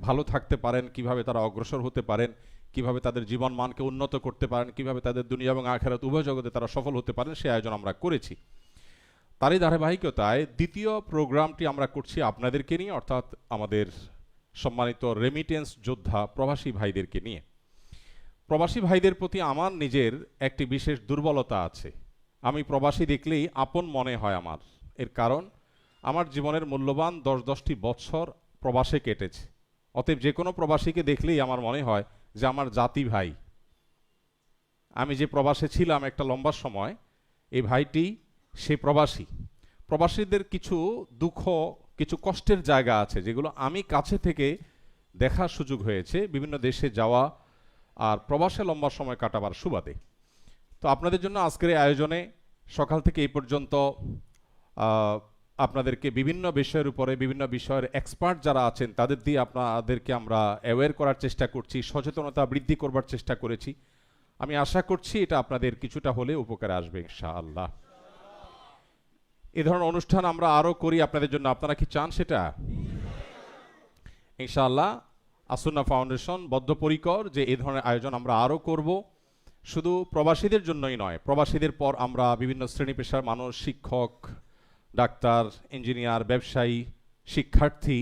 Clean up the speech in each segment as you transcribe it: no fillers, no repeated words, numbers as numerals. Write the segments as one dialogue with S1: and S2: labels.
S1: ভালো থাকতে পারেন, কিভাবে তারা অগ্রসর হতে পারেন, কিভাবে তাদের জীবন মানকে উন্নত করতে পারেন, কিভাবে তাদের দুনিয়া এবং আখিরাত উভয় জগতে তারা সফল হতে পারেন, সেই আয়োজন আমরা করেছি। তারই ধারাবাহিকতায় দ্বিতীয় প্রোগ্রামটি আমরা করছি আপনাদেরকে নিয়ে, অর্থাৎ আমাদের সম্মানিত রেমিটেন্স যোদ্ধা প্রবাসী ভাইদেরকে নিয়ে। প্রবাসী ভাইদের প্রতি আমার নিজের একটি বিশেষ দুর্বলতা আছে। আমি প্রবাসী দেখলেই আপন মনে হয় আমার। এর কারণ আমার জীবনের মূল্যবান 10-10টি বছর প্রবাসে কেটেছে। অতএব যে কোনো প্রবাসীকে দেখলেই আমার মনে হয় যে আমার জাতি ভাই। আমি যে প্রবাসে ছিলাম একটা লম্বা সময়, এই ভাইটি সে প্রবাসী। প্রবাসীদের কিছু দুঃখ, কিছু কষ্টের জায়গা আছে যেগুলো আমি কাছে থেকে দেখার সুযোগ হয়েছে বিভিন্ন দেশে যাওয়া আর প্রবাসে লম্বা সময় কাটাবার সুবাদে। তো আপনাদের জন্য আজকের এই আয়োজনে সকাল থেকে এই পর্যন্ত আপনাদেরকে বিভিন্ন বিষয়ের উপরে, বিভিন্ন বিষয়ের এক্সপার্ট যারা আছেন তাদের দিয়ে আপনাদেরকে আমরা অ্যাওয়্যার করার চেষ্টা করছি, সচেতনতা বৃদ্ধি করবার চেষ্টা করেছি। আমি আশা করছি এটা আপনাদের কিছুটা হলে উপকারে আসবে ইনশাআল্লাহ। এই ধরনের অনুষ্ঠান আমরা আরও করি আপনাদের জন্য। আপনারা কি চান সেটা? ইনশাআল্লাহ আসুন্নাহ ফাউন্ডেশন বদ্ধপরিকর যে এই ধরনের আয়োজন আমরা আরও করব। শুধু প্রবাসীদের জন্যই নয়, প্রবাসীদের পর আমরা বিভিন্ন শ্রেণী পেশার মানুষ, শিক্ষক, ডাক্তার, ইঞ্জিনিয়ার, ব্যবসায়ী, শিক্ষার্থী,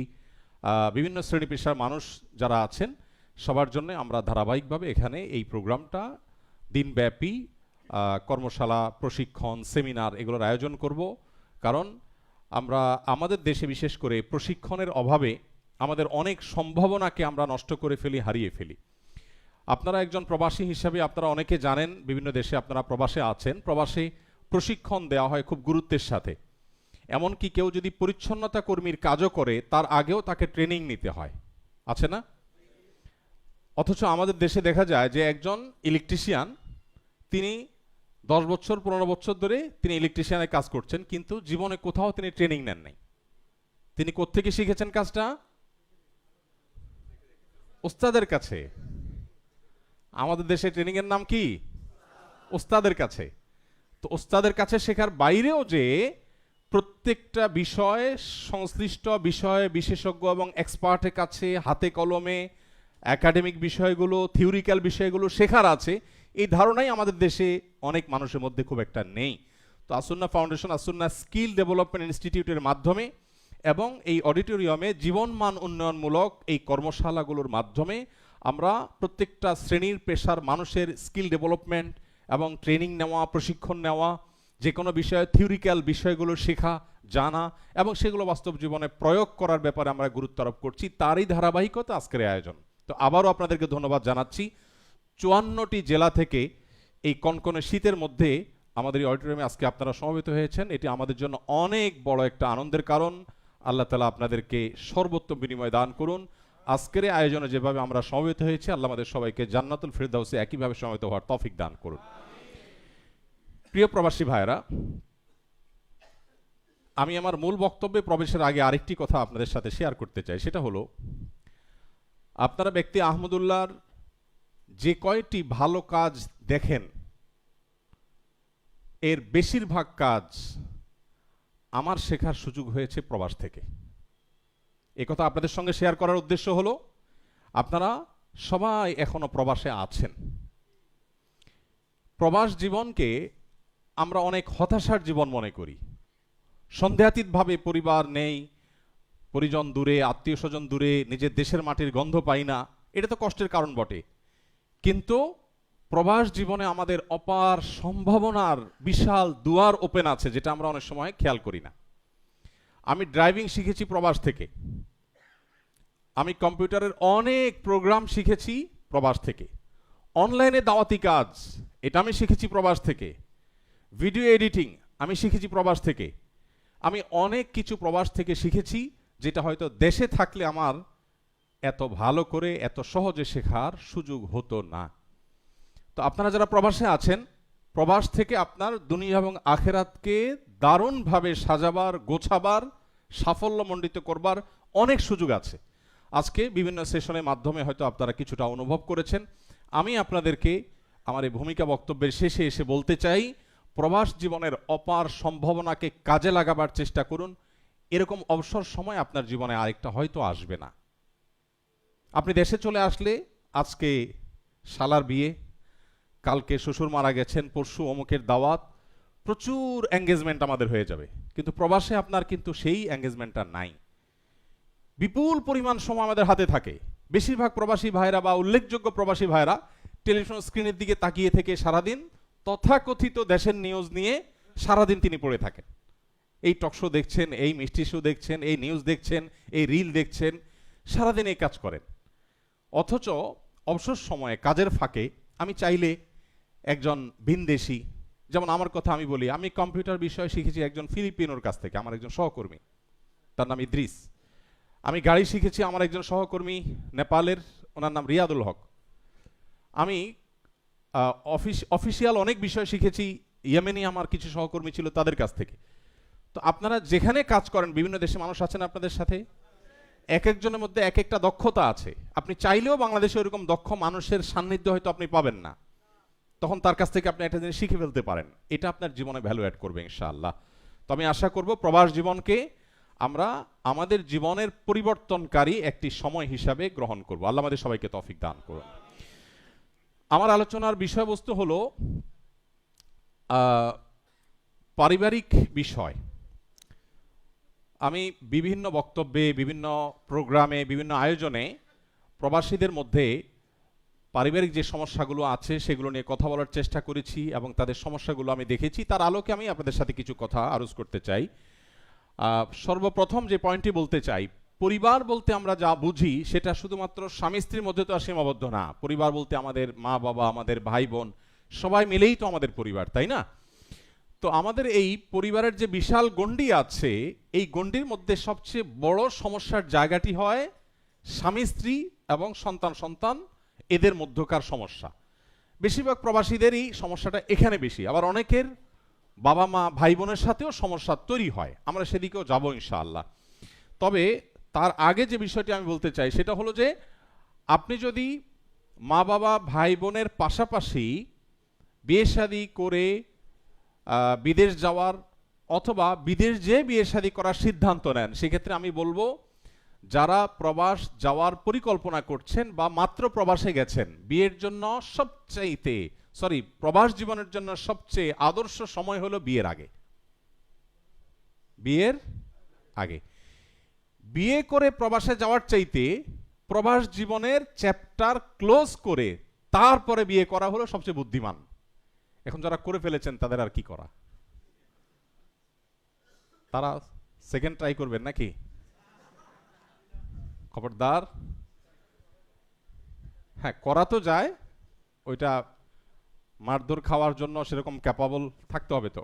S1: বিভিন্ন শ্রেণী পেশার মানুষ যারা আছেন সবার জন্য আমরা ধারাবাহিকভাবে এখানে এই প্রোগ্রামটা দিনব্যাপী কর্মশালা, প্রশিক্ষণ, সেমিনার এগুলোর আয়োজন করব। কারণ আমরা আমাদের দেশে বিশেষ করে প্রশিক্ষণের অভাবে আমাদের অনেক সম্ভাবনাকে আমরা নষ্ট করে ফেলি, হারিয়ে ফেলি। আপনারা একজন প্রবাসী হিসাবে আপনারা অনেকে জানেন, বিভিন্ন দেশে আপনারা প্রবাসে আছেন, প্রবাসে প্রশিক্ষণ দেওয়া হয় খুব গুরুত্বের সাথে। এমনকি কেউ যদি পরিচ্ছন্নতা কর্মীর কাজও করে তার আগেও তাকে ট্রেনিং নিতে হয়, আছে না? অথচ আমাদের দেশে দেখা যায় যে একজন ইলেকট্রিশিয়ান, তিনি 10 বছর 15 বছর ধরে তিনি ইলেকট্রিশিয়ানের কাজ করছেন, কিন্তু জীবনে কোথাও তিনি ট্রেনিং নেন নাই। তিনি কোত্থেকে শিখেছেন কাজটা? ওস্তাদের কাছে। আমাদের দেশে ট্রেনিং এর নাম কি? ওস্তাদের কাছে। তো ওস্তাদের কাছে শেখার বাইরেও যে প্রত্যেকটা বিষয়ে সংশ্লিষ্ট বিষয়ে বিশেষজ্ঞ এবং এক্সপার্টের কাছে হাতে কলমে একাডেমিক বিষয়গুলো, থিওরিক্যাল বিষয়গুলো শেখার আছে, এই ধারণাই আমাদের দেশে অনেক মানুষের মধ্যে খুব একটা নেই। তো As-Sunnah foundation, As-Sunnah skill development ইনস্টিটিউটের মাধ্যমে এবং এই অডিটোরিয়ামে জীবনমান উন্নয়নমূলক এই কর্মশালাগুলোর মাধ্যমে আমরা প্রত্যেকটা শ্রেণীর পেশার মানুষের স্কিল ডেভেলপমেন্ট এবং ট্রেনিং নেওয়া, প্রশিক্ষণ নেওয়া, যে কোনো বিষয়ে থিওরিক্যাল বিষয়গুলো শেখা, জানা এবং সেগুলো বাস্তব জীবনে প্রয়োগ করার ব্যাপারে আমরা গুরুত্ব আরোপ করছি। তারই ধারাবাহিকতা আজকের আয়োজন। তো আবারও আপনাদেরকে ধন্যবাদ জানাচ্ছি। 54টি জেলা থেকে এই কনকনে শীতের মধ্যে আমাদের এই অডিটোরিয়ামে আজকে আপনারা সমবেত হয়েছেন, এটি আমাদের জন্য অনেক বড় একটা আনন্দের কারণ। আল্লাহ তাআলা আপনাদেরকে সর্বোত্তম বিনিময় দান করুন। আজকের এই আয়োজনে যেভাবে আমরা সমবেত হয়েছি, আল্লাহ আমাদের সবাইকে জান্নাতুল ফিরদাউসে একইভাবে সমবেত হওয়ার তৌফিক দান করুন। প্রিয় প্রবাসী ভাইরা, আমি আমার মূল বক্তব্যে প্রবেশের আগে আরেকটি কথা আপনাদের সাথে শেয়ার করতে চাই। সেটা হলো, আপনারা ব্যক্তি আহমদুল্লাহর যে কয়টি ভালো কাজ দেখেন, এর বেশিরভাগ কাজ আমার শেখার সুযোগ হয়েছে প্রবাস থেকে। এ কথা আপনাদের সঙ্গে শেয়ার করার উদ্দেশ্য হলো, আপনারা সবাই এখনো প্রবাসে আছেন। প্রবাস জীবনকে আমরা অনেক হতাশার জীবন মনে করি। সন্দেহাতীতভাবে পরিবার নেই, পরিজন দূরে, আত্মীয় স্বজন দূরে, নিজের দেশের মাটির গন্ধ পাই না, এটা তো কষ্টের কারণ বটে। কিন্তু প্রবাস জীবনে আমাদের অপার সম্ভাবনার বিশাল দুয়ার ওপেন আছে, যেটা আমরা অনেক সময় খেয়াল করি না। আমি ড্রাইভিং শিখেছি প্রবাস থেকে, আমি কম্পিউটারের অনেক প্রোগ্রাম শিখেছি প্রবাস থেকে, অনলাইনে দাওয়াতি কাজ এটা আমি শিখেছি প্রবাস থেকে, ভিডিও এডিটিং আমি শিখেছি প্রবাস থেকে। আমি অনেক কিছু প্রবাস থেকে শিখেছি, যেটা হয়তো দেশে থাকলে আমার এত ভালো করে, এত সহজে শেখার সুযোগ হতো না। তো আপনারা যারা প্রবাসে আছেন, প্রবাস থেকে আপনার দুনিয়া এবং আখেরাতকে দারুণভাবে সাজাবার, গোছাবার, সাফল্যমণ্ডিত করবার অনেক সুযোগ আছে। আজকে বিভিন্ন সেশনের মাধ্যমে হয়তো আপনারা কিছুটা অনুভব করেছেন। আমি আপনাদেরকে আমার এই ভূমিকা বক্তব্যের শেষে এসে বলতে চাই, প্রবাস জীবনের অপার সম্ভাবনাকে কাজে লাগাবার চেষ্টা করুন। এরকম অবসর সময় আপনার জীবনে আরেকটা হয়তো আসবে না। আপনি দেশে চলে আসলে আজকে শালার বিয়ে, কালকে শ্বশুর মারা গেছেন, পরশু অমুকের দাওয়াত, প্রচুর এঙ্গেজমেন্ট আমাদের হয়ে যাবে। কিন্তু প্রবাসে আপনার কিন্তু সেই এঙ্গেজমেন্টটা নাই। বিপুল পরিমাণ সময় আমাদের হাতে থাকে। বেশিরভাগ প্রবাসী ভাইরা বা উল্লেখযোগ্য প্রবাসী ভাইরা টেলিভিশন স্ক্রিনের দিকে তাকিয়ে থেকে সারাদিন তথাকথিত দেশের নিউজ নিয়ে সারাদিন তিনি পড়ে থাকেন। এই টকশো দেখছেন, এই মিষ্টি শো দেখছেন, এই নিউজ দেখছেন, এই রিল দেখছেন, সারাদিন এই কাজ করেন। অথচ অবসর সময়ে কাজের ফাঁকে আমি চাইলে একজন ভিনদেশি, যেমন আমার কথা আমি বলি, আমি কম্পিউটার বিষয়ে শিখেছি একজন ফিলিপিনোর কাছ থেকে, আমার একজন সহকর্মী, তার নাম ইদ্রিস। আমি গাড়ি শিখেছি আমার একজন সহকর্মী নেপালের, ওনার নাম রিয়াদুল হক। আমি অফিসিয়াল অনেক বিষয় শিখেছি ইয়েমেনি আমার কিছু সহকর্মী ছিল, তাদের কাছ থেকে। তো আপনারা যেখানে কাজ করেন, বিভিন্ন দেশে মানুষ আছেন আপনাদের সাথে, এক একজনের মধ্যে এক একটা দক্ষতা আছে। আপনি চাইলেও বাংলাদেশে এরকম দক্ষ মানুষের সান্নিধ্য হয়তো আপনি পাবেন না, তখন তার কাছ থেকে আপনি একটা জিনিস শিখে ফেলতে পারেন। এটা আপনার জীবনে ভ্যালু অ্যাড করবে ইনশাআল্লাহ। তো আমি আশা করব প্রবাস জীবনকে আমরা আমাদের জীবনের পরিবর্তনকারী একটি সময় হিসাবে গ্রহণ করব। আল্লাহ আমাদের সবাইকে তৌফিক দান করুন। আমার আলোচনার বিষয়বস্তু হলো পারিবারিক বিষয়। আমি বিভিন্ন বক্তব্যে, বিভিন্ন প্রোগ্রামে, বিভিন্ন আয়োজনে প্রবাসীদের মধ্যে পারিবারিক যে সমস্যাগুলো আছে সেগুলো নিয়ে কথা বলার চেষ্টা করেছি এবং তাদের সমস্যাগুলো আমি দেখেছি। তার আলোকে আমি আপনাদের সাথে কিছু কথা আরোজ করতে চাই। সর্বপ্রথম যে পয়েন্টটি বলতে চাই, পরিবার বলতে আমরা যা বুঝি সেটা শুধুমাত্র স্বামী স্ত্রীর মধ্যে তো আর সীমাবদ্ধ না। পরিবার বলতে আমাদের মা বাবা, আমাদের ভাই বোন, সবাই মিলেই তো আমাদের পরিবার, তাই না? তো আমাদের এই পরিবারের যে বিশাল গণ্ডি আছে, এই গণ্ডির মধ্যে সবচেয়ে বড় সমস্যার জায়গাটি হয় স্বামী স্ত্রী এবং সন্তান সন্তান এদের মধ্যকার সমস্যা। বেশিরভাগ প্রবাসীদেরই সমস্যাটা এখানে বেশি। আবার অনেকের বাবা মা ভাই বোনের সাথেও সমস্যা তৈরি হয়, আমরা সেদিকেও যাব ইনশাআল্লাহ। তবে তার আগে যে বিষয়টি আমি বলতে চাই সেটা হলো যে আপনি যদি মা বাবা ভাই বোনের পাশাপাশি বিয়ে শাদী করে বিদেশ যাওয়ার অথবা বিদেশ যেয়ে বিয়ে শাদী করার সিদ্ধান্ত নেন, সেক্ষেত্রে আমি বলবো যারা প্রবাস যাওয়ার পরিকল্পনা করছেন বা মাত্র প্রবাসে গেছেন, বিয়ের জন্য প্রবাস জীবনের জন্য সবচেয়ে আদর্শ সময় হলো বিয়ের আগে। বিয়ের আগে বিয়ে করে প্রবাসে যাওয়ার চাইতে প্রবাস জীবনের চ্যাপ্টার ক্লোজ করে তারপরে বিয়ে করা হলো সবচেয়ে বুদ্ধিমান। এখন যারা করে ফেলেছেন তাদের আর কি করা, তারা সেকেন্ড ট্রাই করবেন নাকি? খবরদার। হ্যাঁ, করা তো যায়, ওইটা মারধর খাওয়ার জন্য সেরকম ক্যাপাবল থাকতে হবে। তো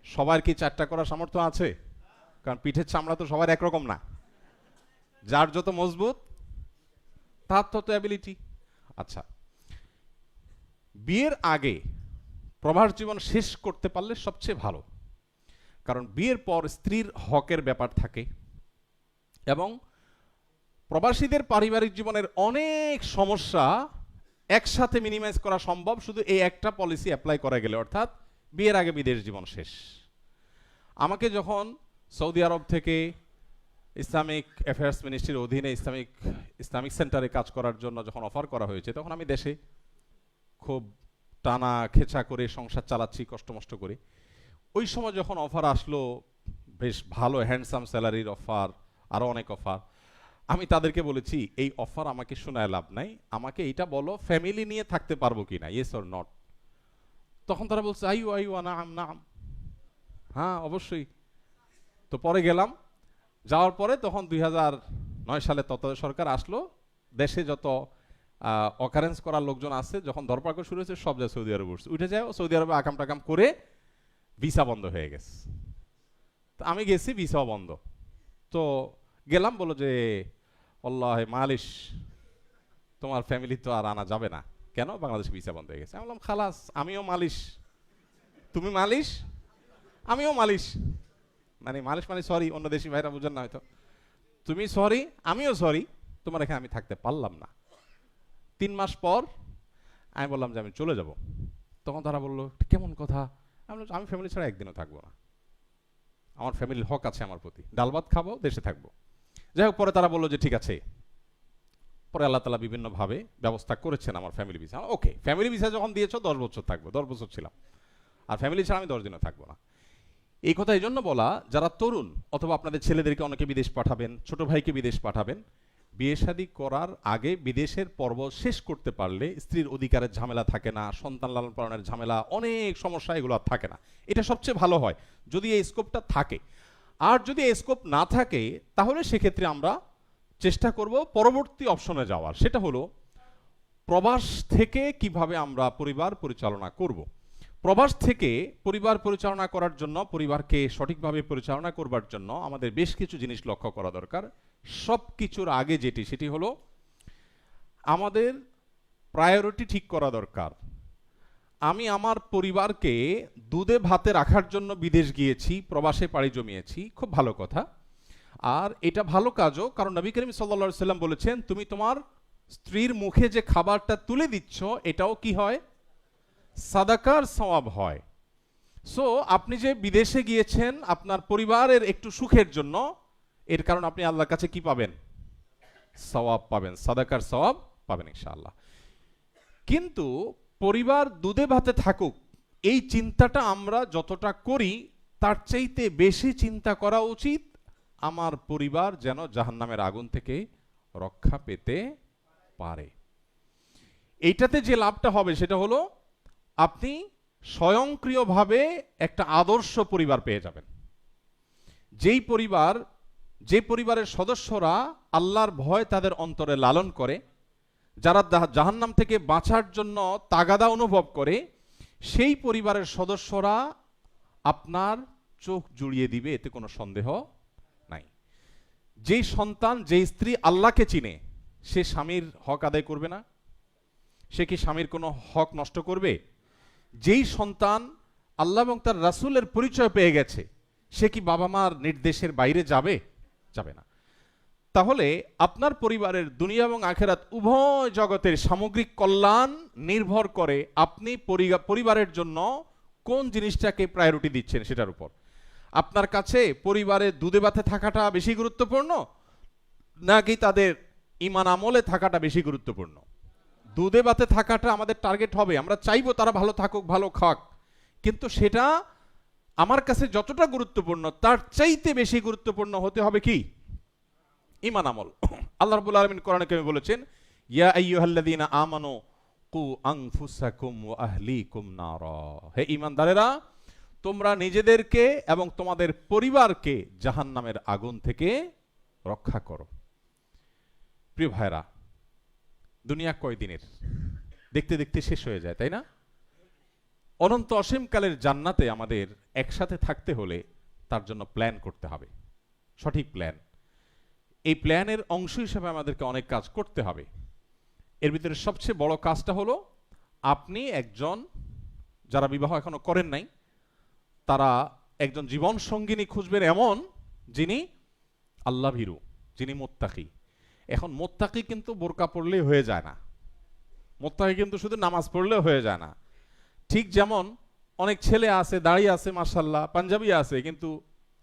S1: সবার কি চারটা করার সামর্থ্য আছে? কারণ পিঠের চামড়া তো সবার একরকম না, যার যত মজবুত তার তত অ্যাবিলিটি। আচ্ছা, বিয়ের আগে প্রবাস জীবন শেষ করতে পারলে সবচেয়ে ভালো, কারণ বিয়ের পর স্ত্রীর হকের ব্যাপার থাকে এবং প্রবাসীদের পারিবারিক জীবনের অনেক সমস্যা একসাথে মিনিমাইজ করা সম্ভব শুধু এই একটা পলিসি অ্যাপ্লাই করা গেলে, অর্থাৎ বিয়ের আগে বিদেশ জীবন শেষ। আমাকে যখন সৌদি আরব থেকে ইসলামিক অ্যাফেয়ার্স মিনিস্ট্রির অধীনে ইসলামিক সেন্টারে কাজ করার জন্য যখন অফার করা হয়েছে, তখন আমি দেশে খুব টানা খেচা করে সংসার চালাচ্ছি কষ্টমষ্ট করে। ওই সময় যখন অফার আসলো, বেশ ভালো হ্যান্ডসাম স্যালারির অফার, আরও অনেক অফার, আমি তাদেরকে বলেছি এই অফার আমাকে শোনায় লাভ নাই, আমাকে এইটা বলো ফ্যামিলি নিয়ে থাকতে পারবো কিনা, ইয়েস অর নট। তখন তারা বলছে আইউ নাম, হ্যাঁ অবশ্যই। তো পরে গেলাম, যাওয়ার পরে তখন 2009 সালে তত্ত্বাবধায়ক সরকার আসলো, দেশে যত অকারেন্স করার লোকজন আছে যখন ধরপাকড় শুরু হয়েছে সব যায় সৌদি আরবে উঠে যায়, সৌদি আরবে আকাম টাকাম করে ভিসা বন্ধ হয়ে গেছে। তো আমি গেছি, ভিসা বন্ধ। তো গেলাম, বলো যে আল্লাহ মালিশ, তোমার ফ্যামিলি তো আর আনা যাবে না। কেন? বাংলাদেশে ভিসা বন্ধ হয়ে গেছে। আমি বললাম খালাস, আমিও মালিশ, তুমি মালিশ, আমিও মালিশ। মালিশ মানে সরি, অন্য দেশি ভাইরা বুঝেন না হয়তো। তুমি সরি, আমিও সরি, তোমার এখানে আমি থাকতে পারলাম না। 3 মাস পর আমি বললাম যে আমি চলে যাব। তখন তারা বললো কেমন কথা? আমি ফ্যামিলি ছাড়া একদিনও থাকবো না, আমার ফ্যামিলির হক আছে আমার প্রতি, ডাল ভাত খাবো, দেশে থাকবো। যাই হোক, পরে তারা বললো যে ঠিক আছে, পরে আল্লাহ তাআলা বিভিন্নভাবে ব্যবস্থা করেছেন আমার ফ্যামিলি ভিসা। ওকে, ফ্যামিলি ভিসা যখন দিয়েছো 10 বছর থাকবো, 10 বছর ছিলাম, আর ফ্যামিলি ছাড়া আমি 10 দিনও থাকবো না। এই কথা এই জন্য বলা, যারা তরুণ অথবা আপনাদের ছেলেদেরকে অনেকে বিদেশ পাঠাবেন, ছোট ভাইকে বিদেশ পাঠাবেন, বিয়ে শাদী করার আগে বিদেশের পর্ব শেষ করতে পারলে স্ত্রীর অধিকারের ঝামেলা থাকে না, সন্তান লালন পালনের ঝামেলা, অনেক সমস্যা এগুলো আর থাকে না। এটা সবচেয়ে ভালো হয় যদি এই স্কোপটা থাকে। আর যদি এই স্কোপ না থাকে তাহলে সেক্ষেত্রে আমরা চেষ্টা করব পরবর্তী অপশনে যাওয়ার, সেটা হলো প্রবাস থেকে কিভাবে আমরা পরিবার পরিচালনা করব। প্রবাস থেকে পরিবার পরিচালনা করার জন্য, পরিবারকে সঠিকভাবে পরিচালনা করবার জন্য আমাদের বেশ কিছু জিনিস লক্ষ্য করা দরকার। সব কিছুর আগে সেটি হলো আমাদের প্রায়োরিটি ঠিক করা দরকার। আমি আমার পরিবারকে দুধে ভাতে রাখার জন্য বিদেশ গিয়েছি, প্রবাসে পাড়ি জমিয়েছি, খুব ভালো কথা। আর এটা ভালো কাজও, কারণ নবী করিম সাল্লাল্লাহু আলাইহি সাল্লাম বলেছেন, তুমি তোমার স্ত্রীর মুখে যে খাবারটা তুলে দিচ্ছ এটাও কি হয়? সাদাকার সওয়াব হয়। সো আপনি যে বিদেশে গিয়েছেন আপনার পরিবারের একটু সুখের জন্য, এর কারণ আপনি আল্লাহর কাছে কি পাবেন? সওয়াব পাবেন, সাদাকার সওয়াব পাবেন ইনশাআল্লাহ। কিন্তু পরিবার দুধে ভাতে থাকুক, এই চিন্তাটা আমরা যতটা করি তার চাইতে বেশি চিন্তা করা উচিত আমার পরিবার যেন জাহান্নামের আগুন থেকে রক্ষা পেতে পারে। এইটাতে যে লাভটা হবে সেটা হলো আপনি স্বয়ংক্রিয়ভাবে একটা আদর্শ পরিবার পেয়ে যাবেন। যে পরিবারের সদস্যরা আল্লাহর ভয় তাদের অন্তরে লালন করে, যারা জাহান্নাম থেকে বাঁচার জন্য তাগাদা অনুভব করে, সেই পরিবারের সদস্যরা আপনার চোখ জুড়িয়ে দিবে, এতে কোনো সন্দেহ নাই। যেই সন্তান, যেই স্ত্রী আল্লাহকে চিনে, সে স্বামীর হক আদায় করবে না? সে কি স্বামীর কোনো হক নষ্ট করবে? যেই সন্তান আল্লাহ এবং তার রাসূলের পরিচয় পেয়ে গেছে, সে কি বাবা মার নির্দেশের বাইরে যাবে? যাবে না। তাহলে আপনার পরিবারের দুনিয়া এবং আখিরাত উভয় জগতের সামগ্রিক কল্যাণ নির্ভর করে আপনি পরিবারের জন্য কোন জিনিসটাকে প্রায়োরিটি দিচ্ছেন সেটার উপর। আপনার কাছে পরিবারের দুধে ভাতে থাকাটা বেশি গুরুত্বপূর্ণ, নাকি তাদের ঈমান আমলে থাকাটা বেশি গুরুত্বপূর্ণ? দুধে ভাতে থাকাটা আমাদের টার্গেট হবে, আমরা চাইবো তারা ভালো থাকুক, ভালো খাক, কিন্তু সেটা আমার কাছে যতটা গুরুত্বপূর্ণ তার চাইতে বেশি গুরুত্বপূর্ণ হতে হবে কি? ঈমান আমল। আল্লাহ রাব্বুল আলামিন কোরআনে কারিমে বলেছেন, ইয়া আইয়ুহাল্লাযীনা আমানু কু আনফুসাকুম ওয়া আহলিকুম নারা, হে ঈমানদারেরা তোমরা নিজেদেরকে এবং তোমাদের পরিবারকে জাহান্নামের আগুন থেকে রক্ষা করো। প্রিয় ভাইরা, দুনিয়া কয়দিনের? দেখতে দেখতে শেষ হয়ে যায়, তাই না? অনন্ত অসীমকালের জান্নাতে আমাদের একসাথে থাকতে হলে তার জন্য প্ল্যান করতে হবে, সঠিক প্ল্যান। এই প্ল্যানের অংশ হিসেবে আমাদেরকে অনেক কাজ করতে হবে। এর ভিতরে সবচেয়ে বড় কাজটা হলো আপনি একজন, যারা বিবাহ এখনো করেন নাই, তারা একজন জীবন সঙ্গিনী খুঁজবেন এমন যিনি আল্লাহ ভীরু, যিনি মুত্তাকি। এখন মুত্তাকি কিন্তু বোরকা পড়লেই হয়ে যায় না, মুত্তাকি কিন্তু শুধু নামাজ পড়লেও হয়ে যায় না। ঠিক যেমন অনেক ছেলে আছে, দাঁড়িয়ে আছে, মাশাআল্লাহ, পাঞ্জাবি আছে, কিন্তু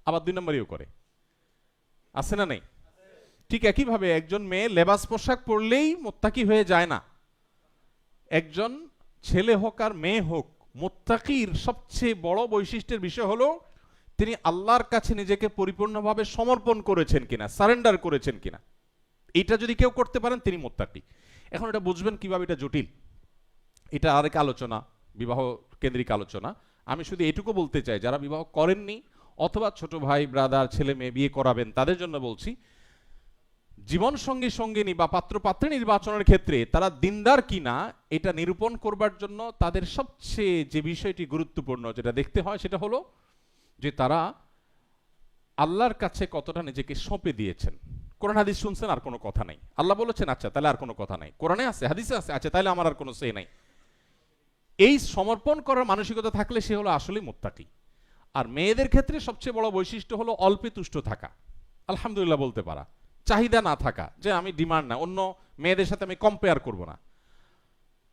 S1: আবার 2 নম্বরিও করে, আছে না নেই? ঠিক একইভাবে একজন মেয়ে লেবাস পোশাক পরলেই মুত্তাকি হয়ে যায় না। একজন ছেলে হোক আর মেয়ে হোক, মুত্তাকির সবচেয়ে বড় বৈশিষ্ট্যের বিষয় হলো তিনি আল্লাহর কাছে নিজেকে পরিপূর্ণভাবে সমর্পণ করেছেন কিনা, সারেন্ডার করেছেন কিনা। এটা যদি কেউ করতে পারেন তিনি মুত্তাকি। এখন এটা বুঝবেন কিভাবে, এটা জটিল, এটা আরেক আলোচনা, বিবাহ কেন্দ্রিক আলোচনা। আমি শুধু এটুকু বলতে চাই, যারা বিবাহ করেননি অথবা ছোট ভাই ব্রাদার ছেলে মেয়ে বিয়ে করাবেন তাদের জন্য বলছি, জীবন সঙ্গী সঙ্গিনী বা পাত্র পাত্রী নির্বাচনের ক্ষেত্রে তারা দিনদার কিনা এটা নিরূপণ করবার জন্য তাদের সবচেয়ে যে বিষয়টি গুরুত্বপূর্ণ যেটা দেখতে হয় সেটা হলো যে তারা আল্লাহর কাছে কতটা নিজেকে সঁপে দিয়েছেন। কোরআন হাদিস শুনছেন, আর কোনো কথা নাই, আল্লাহ বলেছেন, আচ্ছা তাহলে আর কোনো কথা নাই, কোরআনে আছে, হাদিসে আছে, আচ্ছা তাহলে আমার আর কোনো সে নাই। এই সমর্পণ করার মানসিকতা থাকলে সে হলো আসলেই মুত্তাকি। আর মেয়েদের ক্ষেত্রে সবচেয়ে বড় বৈশিষ্ট্য হলো অল্পে তুষ্ট থাকা, আলহামদুলিল্লাহ বলতে পারা, চাহিদা না থাকা, যে আমি ডিমান্ড না, অন্য মেয়েদের সাথে আমি কম্পেয়ার করব না,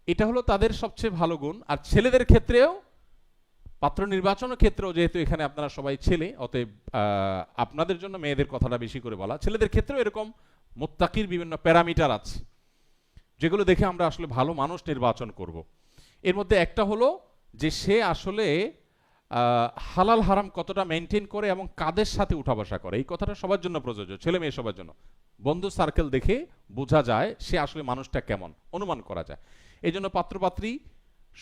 S1: এটা হলো তাদের সবচেয়ে ভালো গুণ। আর ছেলেদের ক্ষেত্রেও, পাত্র নির্বাচনের ক্ষেত্রেও, যেহেতু এখানে আপনারা সবাই ছেলে, অতএব আপনাদের জন্য মেয়েদের কথাটা বেশি করে বলা, ছেলেদের ক্ষেত্রেও এরকম মুত্তাকির বিভিন্ন প্যারামিটার আছে। যেগুলো দেখে আমরা আসলে ভালো মানুষ নির্বাচন করব। এর মধ্যে একটা হলো যে সে আসলে হালাল হারাম কতটা মেনটেন করে এবং কাদের সাথে উঠা বসা করে। এই কথাটা সবার জন্য প্রযোজ্য, ছেলে মেয়ে সবার জন্য। বন্ধু সার্কেল দেখে বোঝা যায় সে আসলে মানুষটা কেমন, অনুমান করা যায়। এই জন্য পাত্রপাত্রী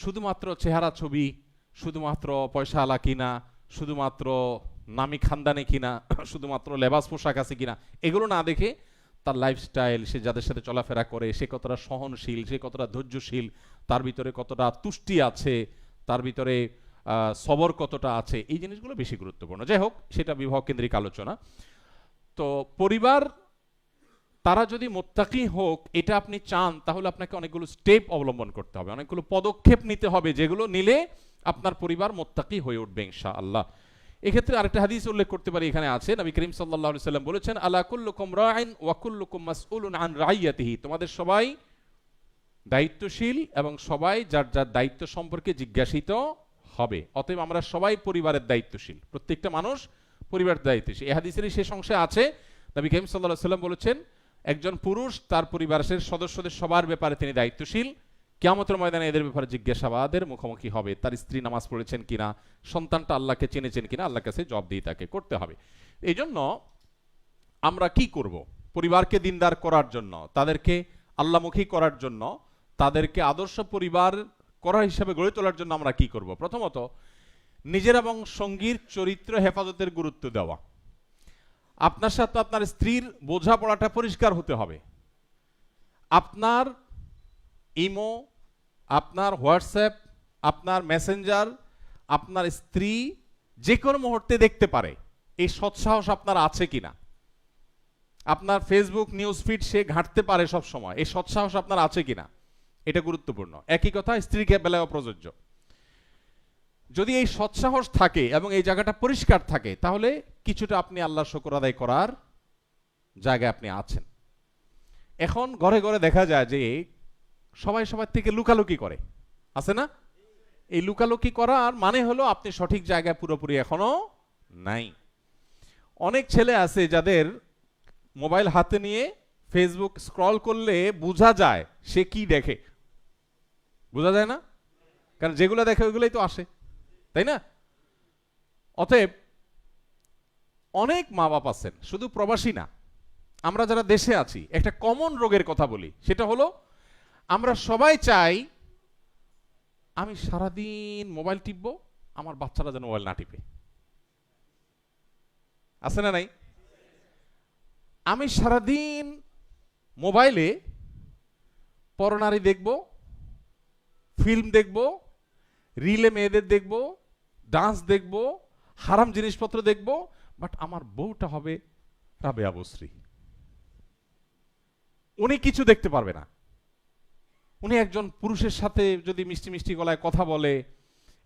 S1: শুধুমাত্র চেহারা ছবি, শুধুমাত্র পয়সা আলা কিনা, শুধুমাত্র নামি খানদানি কিনা, শুধুমাত্র লেবাস পোশাক আছে কিনা, এগুলো না দেখে তার লাইফস্টাইল, সে যাদের সাথে চলাফেরা করে সে কতটা সহনশীল, সে কতটা ধৈর্যশীল, তার ভিতরে কতটা তুষ্টি আছে, তার ভিতরে সবর কতটা আছে, এই জিনিসগুলো বেশি গুরুত্বপূর্ণ। যাই হোক, সেটা বিবাহ কেন্দ্রিক আলোচনা। তো পরিবার তারা যদি মুত্তাকি হোক এটা আপনি চান, তাহলে আপনাকে অনেকগুলো স্টেপ অবলম্বন করতে হবে, অনেকগুলো পদক্ষেপ নিতে হবে, যেগুলো নিলে আপনার পরিবার মুত্তাকি হয়ে উঠবে ইনশাআল্লাহ। এক্ষেত্রে আরেকটা হাদিস উল্লেখ করতে পারি, এখানে আছে নবী করিম সাল্লাল্লাহু আলাইহি সাল্লাম বলেছেন, আলা কুল্লুকুম রাইন ওয়া কুল্লুকুম মাসউলুন আন রাইয়াতিহি, তোমাদের সবাই দায়িত্বশীল এবং সবাই যার যার দায়িত্ব সম্পর্কে জিজ্ঞাসিত হবে। অতএব আমরা সবাই পরিবারের দায়িত্বশীল, প্রত্যেকটা মানুষ পরিবারের দায়িত্বশীল। এই হাদিসের শেষ অংশে আছে নবী করিম সাল্লাল্লাহু আলাইহি সাল্লাম বলেছেন, একজন পুরুষ তার পরিবারের সদস্যদের সবার ব্যাপারে তিনি দায়িত্বশীল। কিয়ামতের ময়দানে এদের ব্যাপারে জিজ্ঞাসাবাদের মুখোমুখি হবে। তার স্ত্রী নামাজ পড়েছেন কিনা, সন্তানটা আল্লাহকে চিনেছেন কিনা, আল্লাহর কাছে জবাবদিহি তাকে করতে হবে। এই জন্য আমরা কি করব? পরিবারকে দিনদার করার জন্য, তাদেরকে আল্লাহমুখী করার জন্য, তাদেরকে আদর্শ পরিবার করার হিসাবে গড়ে তোলার জন্য আমরা কি করব? প্রথমত, নিজের এবং সঙ্গীর চরিত্র হেফাজতের গুরুত্ব দেওয়া। আপনার সাথে আপনার স্ত্রীর বোঝাপড়াটা পরিষ্কার হতে হবে। আপনার ইমো, আপনার হোয়াটসঅ্যাপ, আপনার মেসেঞ্জার আপনার স্ত্রী যে কোনো মুহূর্তে দেখতে পারে, এই সৎসাহস আপনার আছে কিনা। আপনার ফেসবুক নিউজ ফিড সে ঘাঁটতে পারে সব সময়, এই সৎসাহস আপনার আছে কিনা, এটা গুরুত্বপূর্ণ। একই কথা স্ত্রীকে বেলায়ও প্রযোজ্য। যদি এই সৎসাহস থাকে এবং এই জায়গাটা পরিষ্কার থাকে, তাহলে কিছুটা আপনি আল্লাহর শুকর আদায় করার জায়গায় আপনি আছেন। এখন ঘরে ঘরে দেখা যায় যে সবাই সবার থেকে লুকালুকি করে, আছে না? এই লুকালুকি করার মানে হলো আপনি সঠিক জায়গায় পুরোপুরি এখনো নাই। অনেক ছেলে আছে যাদের মোবাইল হাতে নিয়ে ফেসবুক স্ক্রল করলে বোঝা যায় সে কি দেখে, বোঝা যায় না? কারণ যেগুলো দেখে ওইগুলোই তো আসে, তাই না? অতএব অনেক মা বাপ আছেন, শুধু প্রবাসী না, আমরা যারা দেশে আছি, একটা কমন রোগের কথা বলি, সেটা হলো আমরা সবাই চাই আমি সারাদিন মোবাইল টিপবো, আমার বাচ্চারা যেন মোবাইল না টিপে। আছে না নাই? আমি সারাদিন মোবাইলে পরনারী দেখব, ফিল্ম দেখব, রিলে মেয়েদের দেখব, ডান্স দেখব, হারাম জিনিসপত্র দেখব, বাট আমার বউটা হবে রাবেয়া বসরি। উনি কিছু দেখতে পারবে না। উনি একজন পুরুষের সাথে যদি মিষ্টি মিষ্টি গলায় কথা বলে,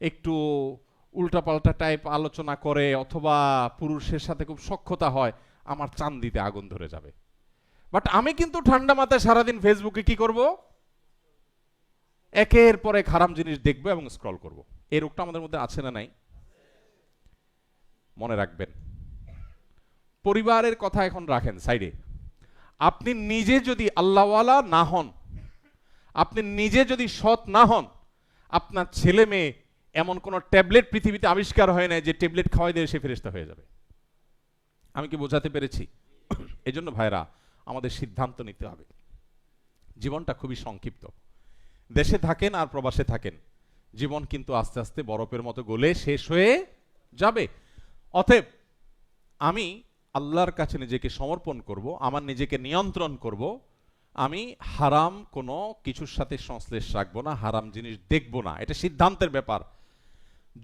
S1: একটু উল্টাপাল্টা টাইপ আলোচনা করে, অথবা পুরুষের সাথে খুব সখ্যতা হয়, আমার চান দিতে আগুন ধরে যাবে। বাট আমি কিন্তু ঠান্ডা মাথায় সারাদিন ফেসবুকে কি করব? একের পর এক হারাম জিনিস দেখবো এবং স্ক্রল করব। এই রোগটা আমাদের মধ্যে আছে না নাই? মনে রাখবেন, পরিবারের কথা এখন রাখেন সাইডে। আপনি নিজে যদি আল্লাহওয়ালা না হন, আপনি নিজে যদি সৎ না হন, আপনার ছেলে মেয়ে এমন কোন ট্যাবলেট পৃথিবীতে আবিষ্কার হয় না যে ট্যাবলেট খাওয়াই দিয়ে সে ফেরেশতা হয়ে যাবে। আমি কি বোঝাতে পেরেছি? এজন্য ভাইরা, আমাদের সিদ্ধান্ত নিতে হবে। জীবনটা খুবই সংক্ষিপ্ত। দেশে থাকেন আর প্রবাসে থাকেন, জীবন কিন্তু আস্তে আস্তে বরফের মতো গলে শেষ হয়ে যাবে। অতএব আমি আল্লাহর কাছে নিজেকে সমর্পণ করব, আমার নিজেকে নিয়ন্ত্রণ করব। আমি হারাম কোনো কিছুর সাথে সংশ্লেষ রাখবো না, হারাম জিনিস দেখবো না, এটা সিদ্ধান্তের ব্যাপার।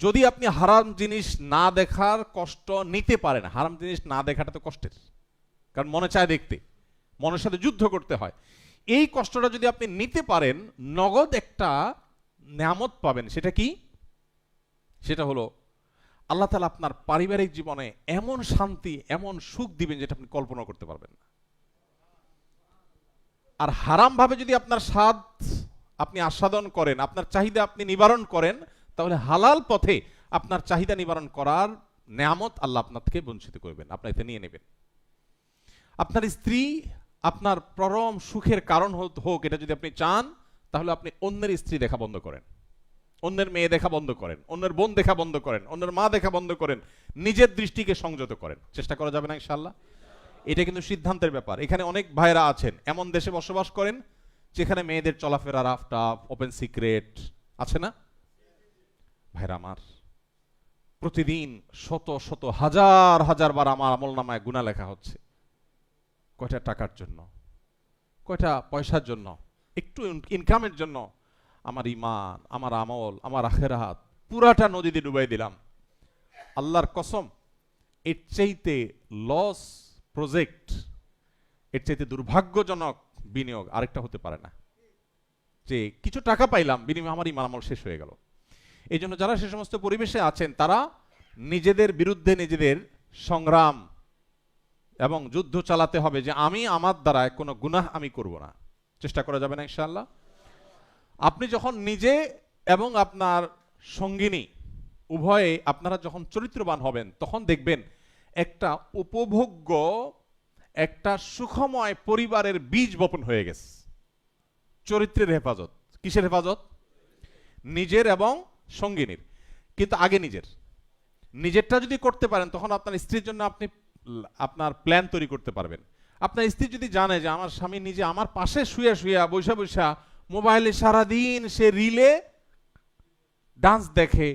S1: যদি আপনি হারাম জিনিস না দেখার কষ্ট নিতে পারেন, হারাম জিনিস না দেখাটা তো কষ্টের, কারণ মনে চায় দেখতে, মনের সাথে যুদ্ধ করতে হয়। এই কষ্টটা যদি আপনি নিতে পারেন, নগদ একটা নিয়ামত পাবেন। সেটা কি? সেটা হলো আল্লাহ তাআলা আপনার পারিবারিক জীবনে এমন শান্তি, এমন সুখ দিবেন যেটা আপনি কল্পনা করতে পারবেন না। আর হারাম ভাবে যদি আপনার স্বাদ আপনি আস্বাদন করেন, আপনার চাহিদা আপনি নিবারণ করেন, তাহলে হালাল পথে আপনার চাহিদা নিবারণ করার নিয়ামত আল্লাহ আপনার থেকে বঞ্চিত করবেন, আপনার এতে নিয়ে নেবেন। আপনার স্ত্রী আপনার পরম সুখের কারণ হোক, এটা যদি আপনি চান, তাহলে আপনি অন্যের স্ত্রী দেখা বন্ধ করেন, অন্যের মেয়ে দেখা বন্ধ করেন, অন্যের বোন দেখা বন্ধ করেন, অন্যের মা দেখা বন্ধ করেন, নিজের দৃষ্টিকে সংযত করেন। চেষ্টা করা যাবে না ইনশাআল্লাহ? এটা কিন্তু সিদ্ধান্তের ব্যাপার। এখানে অনেক ভাইরা আছেন এমন দেশে বসবাস করেন যেখানে মেয়েদের চলাফেরা রাফ টাফ, ওপেন সিক্রেট আছে না? ভাইরা আমার, প্রতিদিন শত শত হাজার হাজার বার আমার আমলনামায় গুনাহ লেখা হচ্ছে। কয়টা টাকার জন্য, কয়টা পয়সার জন্য, একটু ইনকামের জন্য আমার ঈমান, আমার আমল, আমার আখিরাত পুরাটা নদীতে ডুবাই দিলাম। আল্লাহর কসম, এর চাইতে লস প্রজেক্ট, এর চাইতে দুর্ভাগ্যজনক বিনিয়োগ আরেকটা হতে পারে না। যে কিছু টাকা পাইলাম, বিনিময়ে আমার ঈমান আমল শেষ হয়ে গেল। এই জন্য যারা সে সমস্ত পরিবেশে আছেন, তারা নিজেদের বিরুদ্ধে নিজেদের সংগ্রাম এবং যুদ্ধ চালাতে হবে যে আমি আমার দ্বারায় কোনো গুনাহ আমি করব না। চেষ্টা করা যাবে না ইনশাআল্লাহ? আপনি যখন নিজে এবং আপনার সঙ্গিনী উভয়ে আপনারা যখন চরিত্রবান হবেন, তখন দেখবেন একটা উপভোগ্য, একটা সুখময় পরিবারের বীজ বপন হয়ে গেছে। চরিত্রের হেফাজত। কিসের হেফাজত? নিজের এবং সঙ্গিনীর। কিন্তু আগে নিজেরটা যদি করতে পারেন, তখন আপনার স্ত্রীর জন্য আপনি আপনার প্ল্যান তৈরি করতে পারবেন। আপনার স্ত্রী যদি জানে যে আমার স্বামী নিজে আমার পাশে শুয়ে শুয়ে বৈশা বৈশা মোবাইলে সারাদিন সে রিলে ডান্স দেখে,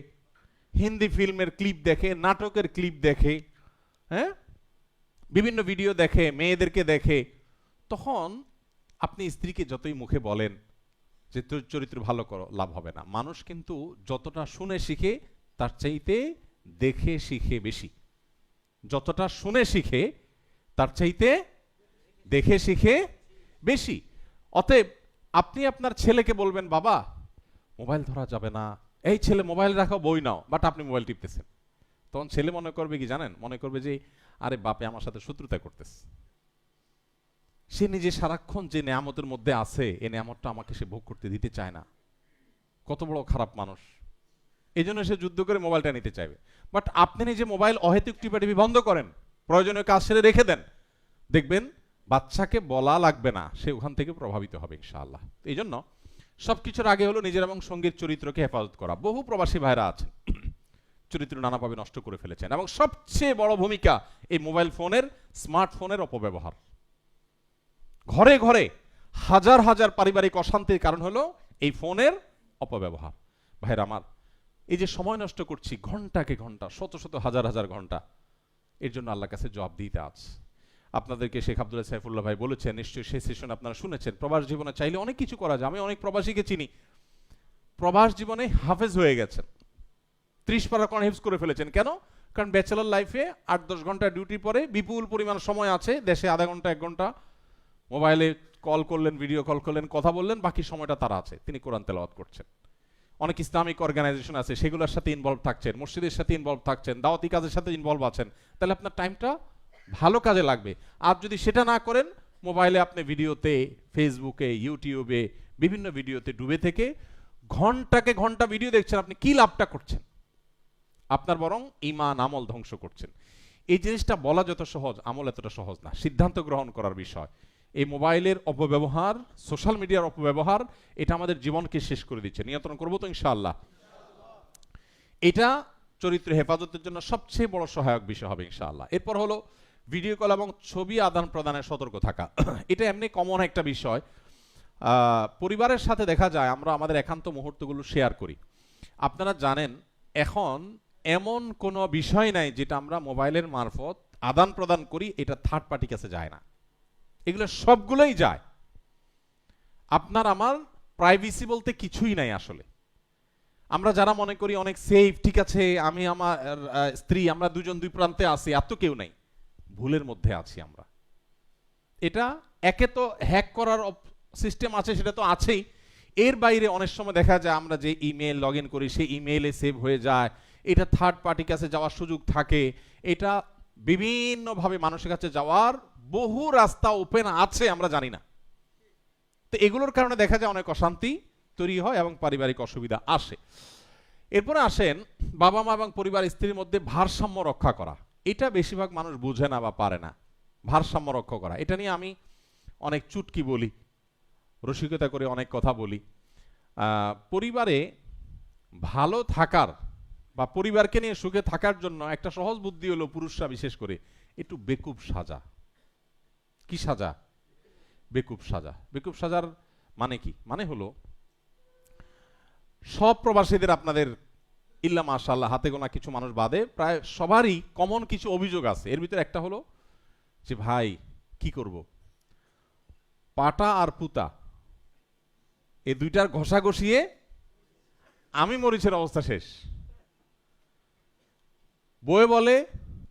S1: হিন্দি ফিল্মের ক্লিপ দেখে, নাটকের ক্লিপ দেখে, হ্যাঁ, বিভিন্ন ভিডিও দেখে, মেয়েদেরকে দেখে, তখন আপনি স্ত্রীকে যতই মুখে বলেন যে তোর চরিত্র ভালো করো, লাভ হবে না। মানুষ কিন্তু যতটা শুনে শিখে তার চাইতে দেখে শিখে বেশি। যতটা শুনে শিখে তার চাইতে দেখে শিখে বেশি। অতএব আপনি আপনার ছেলেকে বলবেন, বাবা মোবাইল ধরা যাবে না, এই ছেলে মোবাইল রাখো, বই নাও, বাট আপনি মোবাইল টিপতেছেন। তখন ছেলে মনে করবে কি জানেন? মনে করবে যে আরে বাপে আমার সাথে শত্রুতা করতেছে। সে নিজে সারাক্ষণ যে নেয়ামতের মধ্যে আছে, এই নেয়ামতটা আমাকে সে ভোগ করতে দিতে চায় না। কত বড় খারাপ মানুষ! এই জন্য সে যুদ্ধ করে মোবাইলটা নিতে চাইবে। বাট আপনি নিজে মোবাইল অহেতুক টিপাটিপি বন্ধ করেন, প্রয়োজনীয় কাজ সেরে রেখে দেন, দেখবেন বাচ্চাকে বলা লাগবে না, সে ওখান থেকে প্রভাবিত হবে ইনশাআল্লাহ। এই জন্য সবকিছুর আগে হলো নিজের এবং সঙ্গীর চরিত্রকে হেফাজত করা। বহু প্রবাসী ভাইরা আছেন চরিত্র নানাভাবে নষ্ট করে ফেলেছেন, এবং সবচেয়ে বড় ভূমিকা এই মোবাইল ফোনের, স্মার্টফোনের অপব্যবহার। ঘরে ঘরে হাজার হাজার পারিবারিক অশান্তির কারণ হলো এই ফোনের অপব্যবহার। ভাইরা আমার, এই যে সময় নষ্ট করছি ঘন্টাকে ঘন্টা, শত শত হাজার হাজার ঘন্টা, এর জন্য আল্লাহর কাছে জবাব দিতে আছে। আপনাদেরকে শেখ আব্দুল্লাহ সাইফুল্লাহ ভাই বলেছেন, নিশ্চয়ই সেই সেশন আপনারা শুনেছেন, প্রবাস জীবনে চাইলে অনেক কিছু করা যায়। আমি অনেক প্রবাসীকে চিনি, প্রবাস জীবনে হাফেজ হয়ে গেছেন, 30 পারা কোরআন হিফজ করে ফেলেছেন। কেন? কারণ ব্যাচেলর লাইফে 8-10 ঘন্টা ডিউটি পরে বিপুল পরিমাণ সময় আছে, দেশে আধা ঘন্টা 1 ঘন্টা মোবাইলে কল করলেন, ভিডিও কল করলেন, কথা বললেন, বাকি সময়টা তারা আছে, তিনি কোরআন তেলাওয়াত করছেন। অনেক ইসলামিক অর্গানাইজেশন আছে, সেগুলোর সাথে ইনভলভ থাকছেন, মসজিদের সাথে ইনভলভ থাকছেন, দাওয়াতি কাজের সাথে ইনভলভ আছেন, তাহলে আপনার টাইমটা ভালো কাজে লাগবে। আর যদি সেটা না করেন, মোবাইলে আপনি ভিডিওতে, ফেসবুকে, ইউটিউবে বিভিন্ন ভিডিওতে ডুবে থেকে ঘন্টাকে ঘন্টা ভিডিও দেখছেন, আপনি কি লাভটা করছেন? আপনার বরং ঈমান আমল ধ্বংস করছেন। এই জিনিসটা বলা যত সহজ, আমল এতটা সহজ না। সিদ্ধান্ত গ্রহণ করার বিষয়। এই মোবাইলের অপব্যবহার, সোশ্যাল মিডিয়ার অপব্যবহার, এটা আমাদের জীবনকে শেষ করে দিচ্ছে। নিয়ন্ত্রণ করবো তো ইনশাআল্লাহ? এটা চরিত্র হেফাজতের জন্য সবচেয়ে বড় সহায়ক বিষয় হবে ইনশাআল্লাহ। এরপর হলো ভিডিও কল এবং ছবি আদান প্রদানে সতর্ক থাকা। এটা এমনি কমন একটা বিষয়। পরিবারের সাথে দেখা যায় আমরা আমাদের একান্ত মুহূর্তগুলো শেয়ার করি। আপনারা জানেন, এখন এমন কোনো বিষয় নাই যেটা আমরা মোবাইলের মারফত আদান প্রদান করি এটা থার্ড পার্টি কাছে যায় না। এগুলো সবগুলোই যায়। আপনার আমার প্রাইভেসি বলতে কিছুই নাই আসলে। আমরা যারা মনে করি অনেক সেফ, ঠিক আছে, আমি আমার স্ত্রী, আমরা দুজন দুই প্রান্তে আছি, এত কেউ নাই, ভুলের মধ্যে আছি আমরা। এটা একে তো হ্যাক করার সিস্টেম আছে, সেটা তো আছেই। এর বাইরে অনেক সময় দেখা যায় আমরা যে ইমেল লগ ইন করি সেই ইমেইলে সেভ হয়ে যায়, এটা থার্ড পার্টির কাছে যাওয়ার সুযোগ থাকে। এটা বিভিন্নভাবে মানুষের কাছে যাওয়ার বহু রাস্তা ওপেন আছে, আমরা জানি না। তো এগুলোর কারণে দেখা যায় অনেক অশান্তি তৈরি হয় এবং পারিবারিক অসুবিধা আসে। এরপরে আসেন বাবা মা এবং পরিবার স্ত্রীর মধ্যে ভারসাম্য রক্ষা করা। এটা বেশিরভাগ মানুষ বুঝে না বা পারে না। ভারসাম্য রক্ষা করা, এটা নিয়ে আমি অনেক চুটকি বলি, রসিকতা করে অনেক কথা বলি। পরিবারে ভালো থাকার বা পরিবারকে নিয়ে সুখে থাকার জন্য একটা সহজ বুদ্ধি হলো, পুরুষরা বিশেষ করে একটু বেকুব সাজা। কি সাজা? বেকুব সাজা। বেকুব সাজার মানে কি? মানে হলো সব প্রবাসীদের, আপনাদের ইল্লা মাশাআল্লাহ হাতে গোনা কিছু মানুষ বাদে প্রায় সবারই কমন কিছু অভিযোগ আছে। এর ভিতরে একটা হলো যে ভাই কি করব, পাটা আর পুতা এই দুইটার ঘষা ঘষিয়ে আমি মরিচের অবস্থা শেষ। বয়ে বলে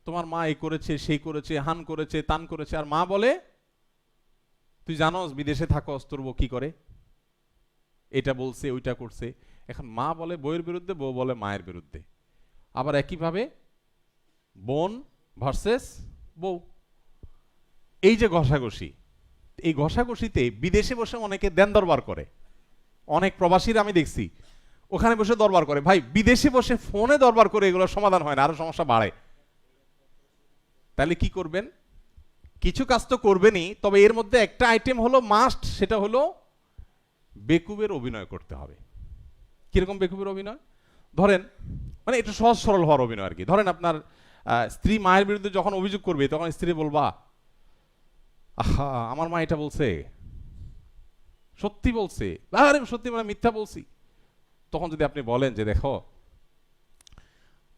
S1: তোমার মা এই করেছে, সেই করেছে, হান করেছে, তান করেছে, আর মা বলে তুই জানোস বিদেশে থাকস, তোর বউ কি করে, এটা বলছে, ওইটা করছে। এখন মা বলে বউয়ের বিরুদ্ধে, বউ বলে মায়ের বিরুদ্ধে। আবার একইভাবে বোন ভার্সেস বউ। এই যে ঘষাঘষি, এই ঘষাঘষিতে বিদেশে বসে অনেকে দেন দরবার করে। অনেক প্রবাসীরা আমি দেখছি ওখানে বসে দরবার করে। ভাই বিদেশে বসে ফোনে দরবার করে এগুলো সমাধান হয় না, আরো সমস্যা বাড়ে। তাহলে কি করবেন? কিছু কাজ তো করবেনই, তবে এর মধ্যে একটা আইটেম হলো মাস্ট, সেটা হলো বেকুবের অভিনয় করতে হবে। কিরকম বেকুবের অভিনয়? ধরেন, মানে একটু সহজ সরল হওয়ার অভিনয় আর কি। ধরেন আপনার স্ত্রী মায়ের বিরুদ্ধে যখন অভিযোগ করবে, তখন স্ত্রী বলবা আহা আমার মা এটা বলছে, সত্যি বলছে, আরে সত্যি মানে মিথ্যা বলছি। তখন যদি আপনি বলেন যে দেখো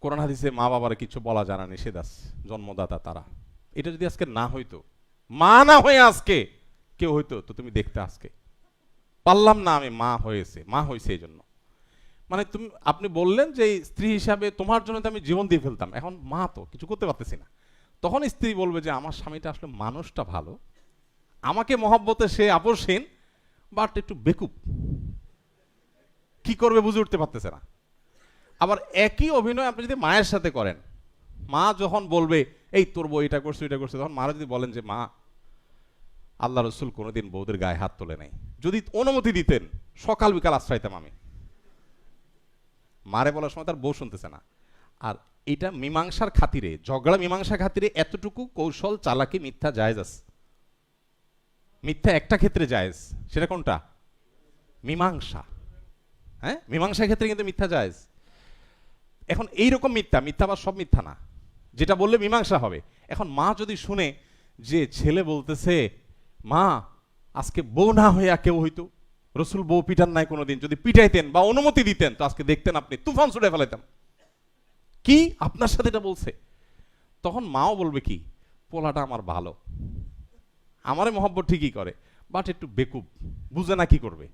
S1: কোরআন হাদিসে মা বাবার কিছু বলা জানা নিষেধ আছে, জন্মদাতা তারা। এটা যদি আজকে না হইতো, মা না হয়ে আজকে কেউ হইতো, তো তুমি দেখতে আজকে পারলাম না, আমি মা হয়েছে, মা হয়েছে এই জন্য। মানে তুমি, আপনি বললেন যে স্ত্রী হিসাবে তোমার জন্য তো আমি জীবন দিয়ে ফেলতাম, এখন মা তো কিছু করতে পারতেছি না। তখন স্ত্রী বলবে যে আমার স্বামীটা আসলে মানুষটা ভালো, আমাকে মহব্বতে সে আপসহীন, বাট একটু বেকুব, কি করবে বুঝে উঠতে পারতেছে না। আবার একই অভিনয় আপনি যদি মায়ের সাথে করেন, মা যখন বলবে এই তোর বউ এটা করছে এটা করছে, তখন মারা যদি বলেন যে মা আল্লাহ রসুল কোনোদিন বউদের গায়ে হাত তোলে নাই, যদি অনুমতি দিতেন সকাল বিকাল আশ্রাইতাম আমি। মারে বলার সময় তার বউ শুনতেছে না। আর এটা মীমাংসার খাতিরে, ঝগড়া মীমাংসার খাতিরে এতটুকু কৌশল চালাকি মিথ্যা জায়েজ আছে। মিথ্যা একটা ক্ষেত্রে জায়েজ, সেটা কোনটা? মীমাংসা। হ্যাঁ, মীমাংসার ক্ষেত্রে কিন্তু মিথ্যা জায়েজ। এখন এইরকম মিথ্যা, মিথ্যা বা সব মিথ্যা না, যেটা বললে মীমাংসা হবে। এখন মা যদি শুনে যে ছেলে বলতেছে মা আজকে বউ না হইয়া কেউ হইতো, রসুল বউ পিটান নাই কোনোদিন, যদি পিটাইতেন বা অনুমতি দিতেন তো আজকে দেখতেন আপনি তুফান ছুড়ে ফেলাইতাম, কি আপনার সাথে এটা বলছে। তখন মাও বলবে কি, পোলাটা আমার ভালো, আমারে মহব্বত ঠিকই করে, বাট একটু বেকুব, বুঝে না কি করবে।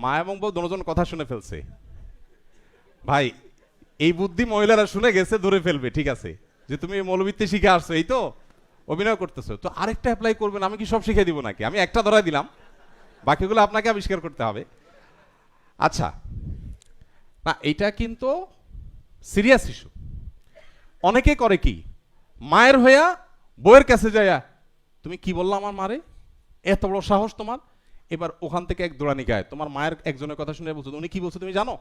S1: মা এবং বউ দুজন কথা শুনে ফেলছে। ভাই এই বুদ্ধি মহিলারা শুনে গেছে, ধরে ফেলবে, ঠিক আছে যে তুমি মৌলবীতে শিখে আসছো, এই তো অভিনয় করতেছো, তো আরেকটা অ্যাপ্লাই করবেন, আমি কি সব শিখে দিব নাকি? আমি একটা ধরাই দিলাম, বাকিগুলো আপনাকে আবিষ্কার করতে হবে। আচ্ছা, না এটা কিন্তু সিরিয়াস ইস্যু। অনেকে করে কি, মায়ের হইয়া বউয়ের কাছে যায়া তুমি কি বললা আমার মারে, এত বড় সাহস তোমার। এবার ওখান থেকে এক দৌড়ানি গায়, তোমার মায়ের একজনের কথা শুনে বলছো, উনি কি বলছো তুমি জানো?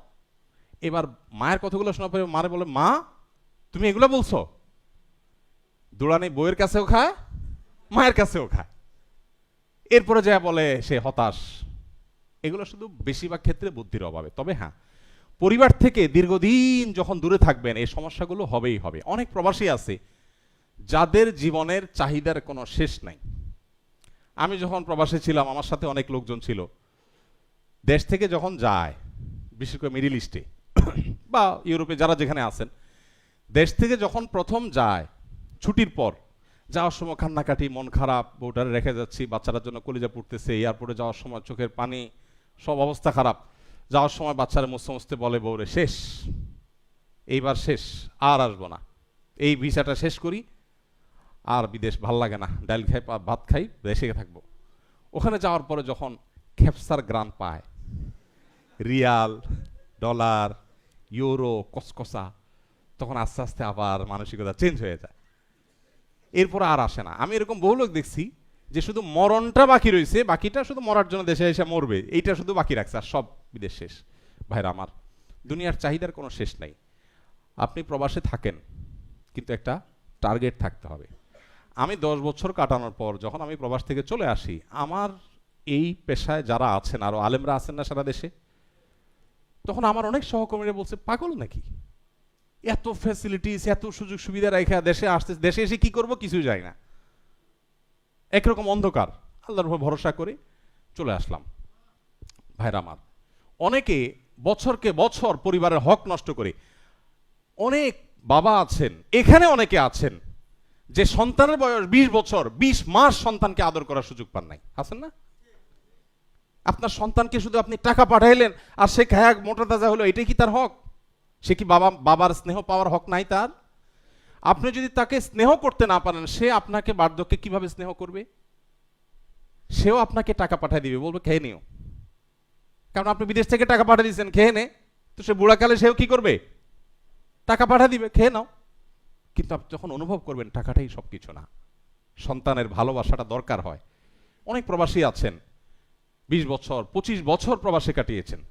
S1: এবার মায়ের কথাগুলো শোনার পরে মারে বলে মা তুমি এগুলো বলছো। দৌড়ানি বউয়ের কাছেও খায়, মায়ের কাছেও খায়। এরপরে যা বলে সে হতাশ। এগুলো শুধু বেশিরভাগ ক্ষেত্রে বুদ্ধির অভাবে। তবে হ্যাঁ, পরিবার থেকে দীর্ঘদিন যখন দূরে থাকবেন এই সমস্যাগুলো হবেই হবে। অনেক প্রবাসী আছে যাদের জীবনের চাহিদার কোনো শেষ নাই। আমি যখন প্রবাসে ছিলাম আমার সাথে অনেক লোকজন ছিল, দেশ থেকে যখন যায়, বিশেষ করে মিডিল ইস্টে বা ইউরোপে যারা যেখানে আছেন, দেশ থেকে যখন প্রথম যায় ছুটির পর, যাওয়ার সময় কান্নাকাটি, মন খারাপ, বউটারে রেখে যাচ্ছি, বাচ্চাটার জন্য কলিজা পড়তেছে, এয়ারপোর্টে যাওয়ার সময় চোখের পানি, সব অবস্থা খারাপ। যাওয়ার সময় বাচ্চারা মুছতে মুছতে বলে বউরে শেষ, এইবার শেষ, আর আসবো না, এই ভিসাটা শেষ করি, আর বিদেশ ভাল লাগে না, ডাল খাই ভাত খাই, দেশে থাকবো। ওখানে যাওয়ার পরে যখন খেপসার গ্রান পায়, রিয়াল, ডলার, ইউরো, কসকসা, তখন আস্তে আস্তে আবার মানসিকতা চেঞ্জ হয়ে যায়, এরপর আর আসে না। আমি এরকম বহু লোক দেখছি যে শুধু মরণটা বাকি রয়েছে, বাকিটা শুধু মরার জন্য দেশে এসে মরবে, এইটা শুধু বাকি রাখছে, আর সব বিদেশ শেষ। ভাইরা আমার, দুনিয়ার চাহিদার কোনো শেষ নাই। আপনি প্রবাসে থাকেন, কিন্তু একটা টার্গেট থাকতে হবে। আমি 10 বছর কাটানোর পর যখন আমি প্রবাস থেকে চলে আসি, আমার এই পেশায় যারা আছেন, আরো আলেমরা আছেন না সারা দেশে, তখন আমার অনেক সহকর্মীরা বলছে, পাগল নাকি, এত ফ্যাসিলিটিস, এত সুযোগ সুবিধা রেখে দেশে আসতে, দেশে এসে কি করব কিছু যায় না, একরকম অন্ধকার। আল্লাহর উপর ভরসা করে চলে আসলাম। ভাইরা আমার, অনেকে বছরকে বছর পরিবারের হক নষ্ট করে, অনেক বাবা আছেন, এখানে অনেকে আছেন যে সন্তানের বয়স 20 বছর, 20 মাস সন্তানকে আদর করার সুযোগ পান নাই, আছেন না? আপনার সন্তানকে শুধু আপনি টাকা পাঠাইলেন আর সে খায়া মোটা তাজা হলো, এটাই কি তার হক? সে কি বাবার স্নেহ পাওয়ার হক নাই তার? আপনি যদি তাকে স্নেহ করতে না পারেন, সে আপনাকে বার্ধক্যে কিভাবে স্নেহ করবে? সেও আপনাকে টাকা পাঠিয়ে দিবে, বলবে খেয়ে নিও, কারণ আপনি বিদেশ থেকে টাকা পাঠিয়ে দিচ্ছেন, খেয়ে নে। তো সে বুড়াকালে সেও কি করবে? টাকা পাঠিয়ে দিবে, খেয়ে নাও। কিন্তু আপনি যখন অনুভব করবেন টাকাটাই সবকিছু না, সন্তানের ভালোবাসাটা দরকার হয়। অনেক প্রবাসী আছেন 20 বছর 25 বছর প্রবাসে কাটিয়েছেন,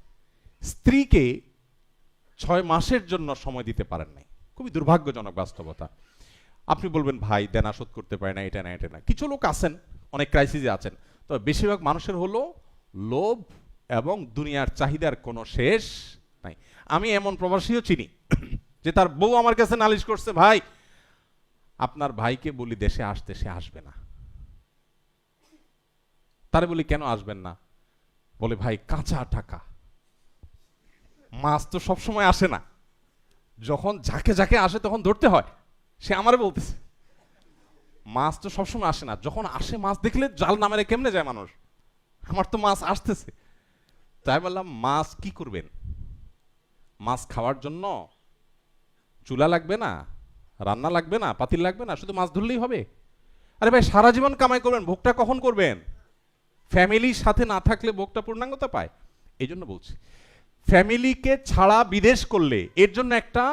S1: স্ত্রীকে 6 মাসের জন্য সময় দিতে পারেন নাই। খুবই দুর্ভাগ্যজনক বাস্তবতা। আপনি বলবেন ভাই দেনা শোধ করতে পারে না, এটা না এটা না। কিছু লোক আছেন অনেক ক্রাইসিসে আছেন, তবে বেশিরভাগ মানুষের হলো লোভ এবং দুনিয়ার চাহিদার কোনো শেষ নাই। আমি এমন প্রবাসীও চিনি যে তার বউ আমার কাছে নালিশ করছে, ভাই আপনার ভাইকে বলি দেশে আসতে, সে আসবে না। তারে বলি কেন আসবেন না? বলে ভাই কাঁচা টাকা, মাছ তো সবসময় আসে না, যখন যাকে যাকে আসে তখন ধরতে হয়। সে আমারে বলতেছে মাছ তো সবসময় আসে না, যখন আসে মাছ দেখলে জাল নামেরে কেমনে যায় মানুষ, আমার তো মাছ আসতেছে। তাই বললাম মাছ কি করবেন? মাছ খাওয়ার জন্য চুলা লাগবে না, রান্না লাগবে না, পাতিল লাগবে না, শুধু মাছ ধরলেই হবে? আরে ভাই সারা জীবন কামাই করবেন, ভোগটা কখন করবেন? ফ্যামিলির সাথে না থাকলে ভোগটা পূর্ণাঙ্গতা পায়। এই জন্য বলছি ফ্যামিলিকে ছাড়া বিদেশ করলে এর জন্য একটা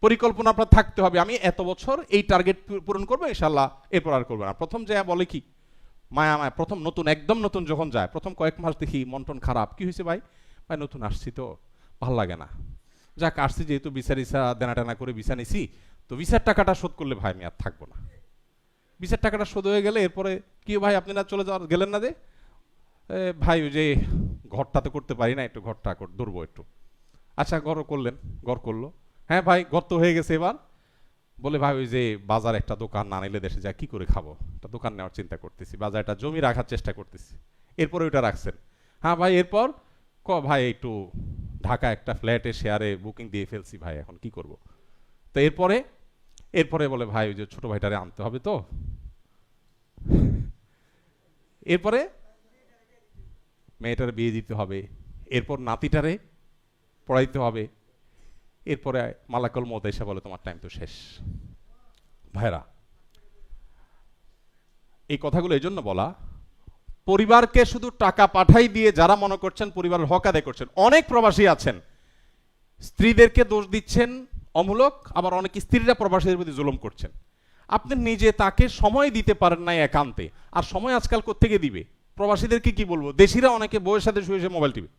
S1: পরিকল্পনা আপনার থাকতে হবে। আমি এত বছর এই টার্গেট পূরণ করবো ইনশাল্লাহ, এরপর আর করবো না। প্রথম যে বলে কি মায়া মায়া, প্রথম নতুন একদম নতুন যখন যায়, প্রথম কয়েক মাস দেখি মন টন খারাপ, কি হয়েছে ভাই? ভাই নতুন আসছি তো ভাল লাগে না, যাক আসছি যেহেতু ভিসা দেনা টানা করে ভিসা নিছি, তো ভিসার টাকাটা শোধ করলে ভাই আমি আর থাকবো না। ভিসার টাকাটা শোধ হয়ে গেলে এরপরে কি ভাই আপনি না চলে যাওয়ার গেলেন না যে? ভাই ওই যে ঘরটা তো করতে পারি না, একটু ঘরটা ধরবো একটু। আচ্ছা ঘরও করলেন, ঘর করলো, হ্যাঁ ভাই ঘর তো হয়ে গেছে। এবার বলে ভাই ওই যে বাজার একটা দোকান না নিলে দেশে যা কি করে খাবো, একটা দোকান নেওয়ার চিন্তা করতেছি, বাজার একটা জমি রাখার চেষ্টা করতেছি। এরপরে ওইটা রাখছেন, হ্যাঁ ভাই এরপর ভাই একটু ঢাকা একটা ফ্ল্যাটে শেয়ারে বুকিং দিয়ে ফেলছি ভাই, এখন কি করব? তো এরপরে বলে ভাই ওই যে ছোট ভাইটারে আনতে হবে, তো এরপরে মেয়েটার বিয়ে দিতে হবে, এরপর নাতিটারে পড়াইতে হবে, এরপরে মালাকুল মউত এসে বলে তোমার টাইম তো শেষ। ভাইরা এই কথাগুলো এই জন্য বলা, পরিবারকে শুধু টাকা পাঠাই দিয়ে যারা মনে করছেন পরিবারের হক আদায় করছেন, অনেক প্রবাসী আছেন স্ত্রীদেরকে দোষ দিচ্ছেন অমূলক, আবার অনেক স্ত্রীরা প্রবাসীদের প্রতি জুলুম করছেন। আপনি নিজে তাকে সময় দিতে পারেন নাই একান্তে, আর সময় আজকাল কোত্থেকে দিবে? প্রবাসীদেরকে কি বলবো, দেশিরা অনেকে বউয়ের সাথে শুয়ে শুয়ে মোবাইল টিভি,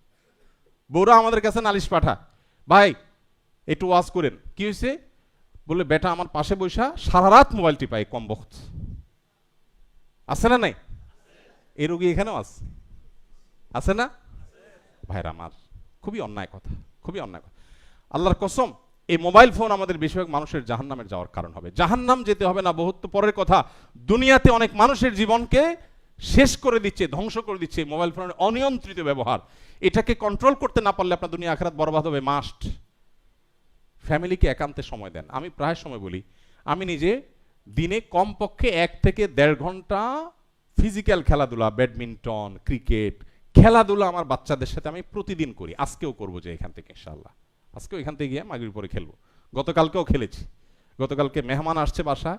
S1: বউরা আমাদের কাছে নালিশ পাঠা, ভাই একটু ওয়াজ করেন, কি হয়েছে? বলে বেটা আমার পাশে বৈশা সারা রাত মোবাইল টিপাই, কম বক্ত আছে না নাই? এই রোগী এখানেও আছে না? ভাইরা আমার খুবই অন্যায় কথা, খুবই অন্যায় কথা। আল্লাহর কসম এই মোবাইল ফোন আমাদের বেশিরভাগ মানুষের জাহান্নামের যাওয়ার কারণ হবে। জাহান্নাম যেতে হবে না বহুত পরের কথা, দুনিয়াতে অনেক মানুষের জীবনকে শেষ করে দিচ্ছে, ধ্বংস করে দিচ্ছে মোবাইল ফোনের অনিয়ন্ত্রিত ব্যবহার। এটাকে কন্ট্রোল করতে না পারলে আপনার দুনিয়া আখিরাত বরবাদ হবে। মাস্ট ফ্যামিলিকে একান্তে সময় দেন। আমি প্রায় সময় বলি আমি নিজে দিনে কমপক্ষে 1 থেকে 1.5 ঘন্টা ফিজিক্যাল খেলাধুলা, ব্যাডমিন্টন, ক্রিকেট খেলাধুলা আমার বাচ্চাদের সাথে আমি প্রতিদিন করি। আজকেও করবো, যে এখান থেকে ইনশাআল্লাহ আজকেও এখান থেকে গিয়ে মাগরিবের পরে খেলবো। গতকালকেও খেলেছি, গতকালকে মেহমান আসছে বাসা,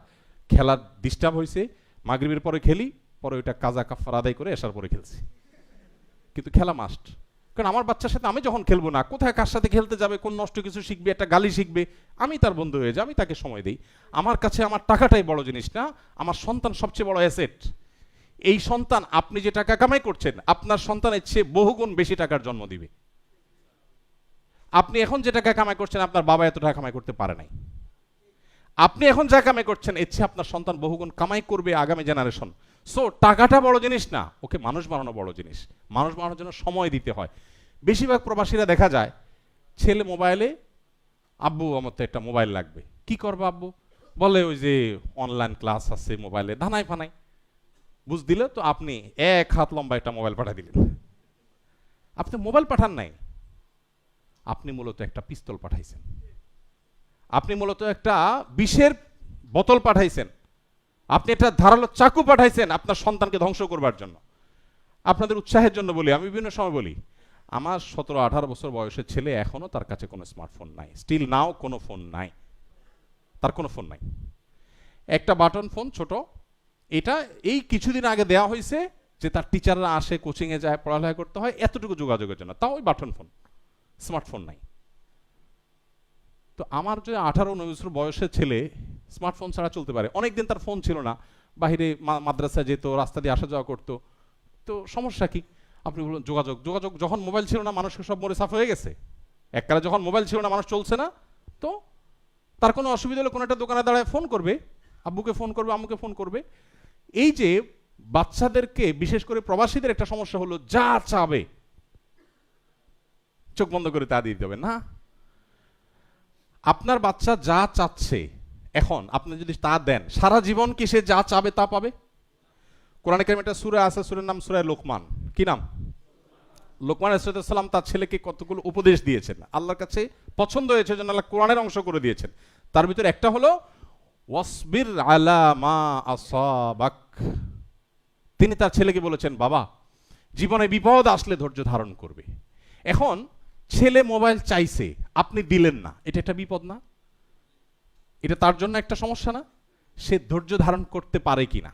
S1: খেলার ডিস্টার্ব হয়েছে, মাগরিবের পরে খেলি, পরে ওইটা কাজা কাফার আদায় করে আসার পরে খেলছি। কিন্তু খেলা মাস্ট, কারণ আমার বাচ্চার সাথে আমি যখন খেলবো না, কোথায় কার সাথে খেলতে যাবে, কোন নষ্ট কিছু শিখবে, একটা গালি শিখবে, আমি তার বন্ধু হয়ে যাই, আমি তাকে সময় দিই। আমার কাছে আমার টাকাটাই বড় জিনিস না, আমার সন্তান সবচেয়ে বড় অ্যাসেট। এই সন্তান আপনি যে টাকা কামাই করছেন, আপনার সন্তানের চেয়ে বহুগুণ বেশি টাকার জন্ম দিবে। আপনি এখন যে টাকা কামাই করছেন আপনার বাবা এত টাকা কামাই করতে পারে নাই। আপনি এখন যা কামাই করছেন এর চেয়ে আপনার সন্তান বহুগুণ কামাই করবে আগামী জেনারেশন। সো টাকাটা বড় জিনিস না, ওকে মানুষ বানানো বড় জিনিস। মানুষ বানানোর জন্য সময় দিতে হয়। বেশিরভাগ প্রবাসীরা দেখা যায় ছেলে মোবাইলে, আব্বু আমার তো একটা মোবাইল লাগবে। কি করবো আব্বু? বলে ওই যে অনলাইন ক্লাস আছে মোবাইলে, ধানাই ফানাই বুঝ দিলে তো আপনি 1 হাত লম্বা একটা মোবাইল পাঠিয়ে দিলেন। আপনি মোবাইল পাঠান নাই, আপনি মূলত একটা পিস্তল পাঠাইছেন, আপনি মূলত একটা বিষের বোতল পাঠাইছেন, আপনি একটা ধারালো চাকু পাঠাইছেন আপনার সন্তানকে ধ্বংস করবার জন্য। আপনাদের উৎসাহের জন্য বলি, আমি বিভিন্ন সময় বলি, আমার 17-18 বছর বয়সের ছেলে এখনো তার কাছে কোনো স্মার্টফোন নাই, স্টিল নাও কোনো ফোন নাই, তার কোনো ফোন নাই। একটা বাটন ফোন ছোট, এটা এই কিছুদিন আগে দেওয়া হয়েছে যে তার টিচাররা আসে, কোচিংয়ে যায়, পড়ালেখা করতে হয়, এতটুকু যোগাযোগের জন্য, তাও ওই বাটন ফোন, স্মার্টফোন নাই। তো আমার যে 18-19 বছর বয়সের ছেলে স্মার্টফোন ছাড়া চলতে পারে। অনেকদিন তার ফোন ছিল না, বাহিরে মাদ্রাসায় যেত, রাস্তা দিয়ে আসা যাওয়া করতো, তো সমস্যা কি? আপনি বলুন যোগাযোগ, যোগাযোগ যখন মোবাইল ছিল না মানুষকে সব মরে সাফ হয়ে গেছে। এককালে যখন মোবাইল ছিল না, মানুষ চলছে না, তো তার কোনো অসুবিধা হলে কোনো একটা দোকানে দাঁড়ায় ফোন করবে, আব্বুকে ফোন করবে, আম্মুকে ফোন করবে। এই যে বাচ্চাদেরকে, বিশেষ করে প্রবাসীদের একটা সমস্যা হলো যা চাবে চোখ বন্ধ করে তা দিয়ে দিতে হবে না। আপনার বাচ্চা যা চাচ্ছে এখন আপনি যদি তা দেন, সারা জীবন কি সে যা চাবে তা পাবে? কোরআনে কারিমে একটা সূরা আছে, সূরার নাম সূরা লোকমান। কি নাম? লোকমান আলাইহিস সালাম তার ছেলেকে কতগুলো উপদেশ দিয়েছেন, আল্লাহর কাছে পছন্দ হয়েছে জন্য আল্লাহ কোরআনের অংশ করে দিয়েছেন। তার ভিতরে একটা হলো ওয়াসবির আলা মা আসাবাক। তিনি তার ছেলেকে বলেছেন, বাবা জীবনে বিপদ আসলে ধৈর্য ধারণ করবে। এখন ছেলে মোবাইল চাইছে, আপনি দিলেন না, এটা একটা বিপদ না? এটা তার জন্য একটা সমস্যা না? সে ধৈর্য ধারণ করতে পারে কিনা?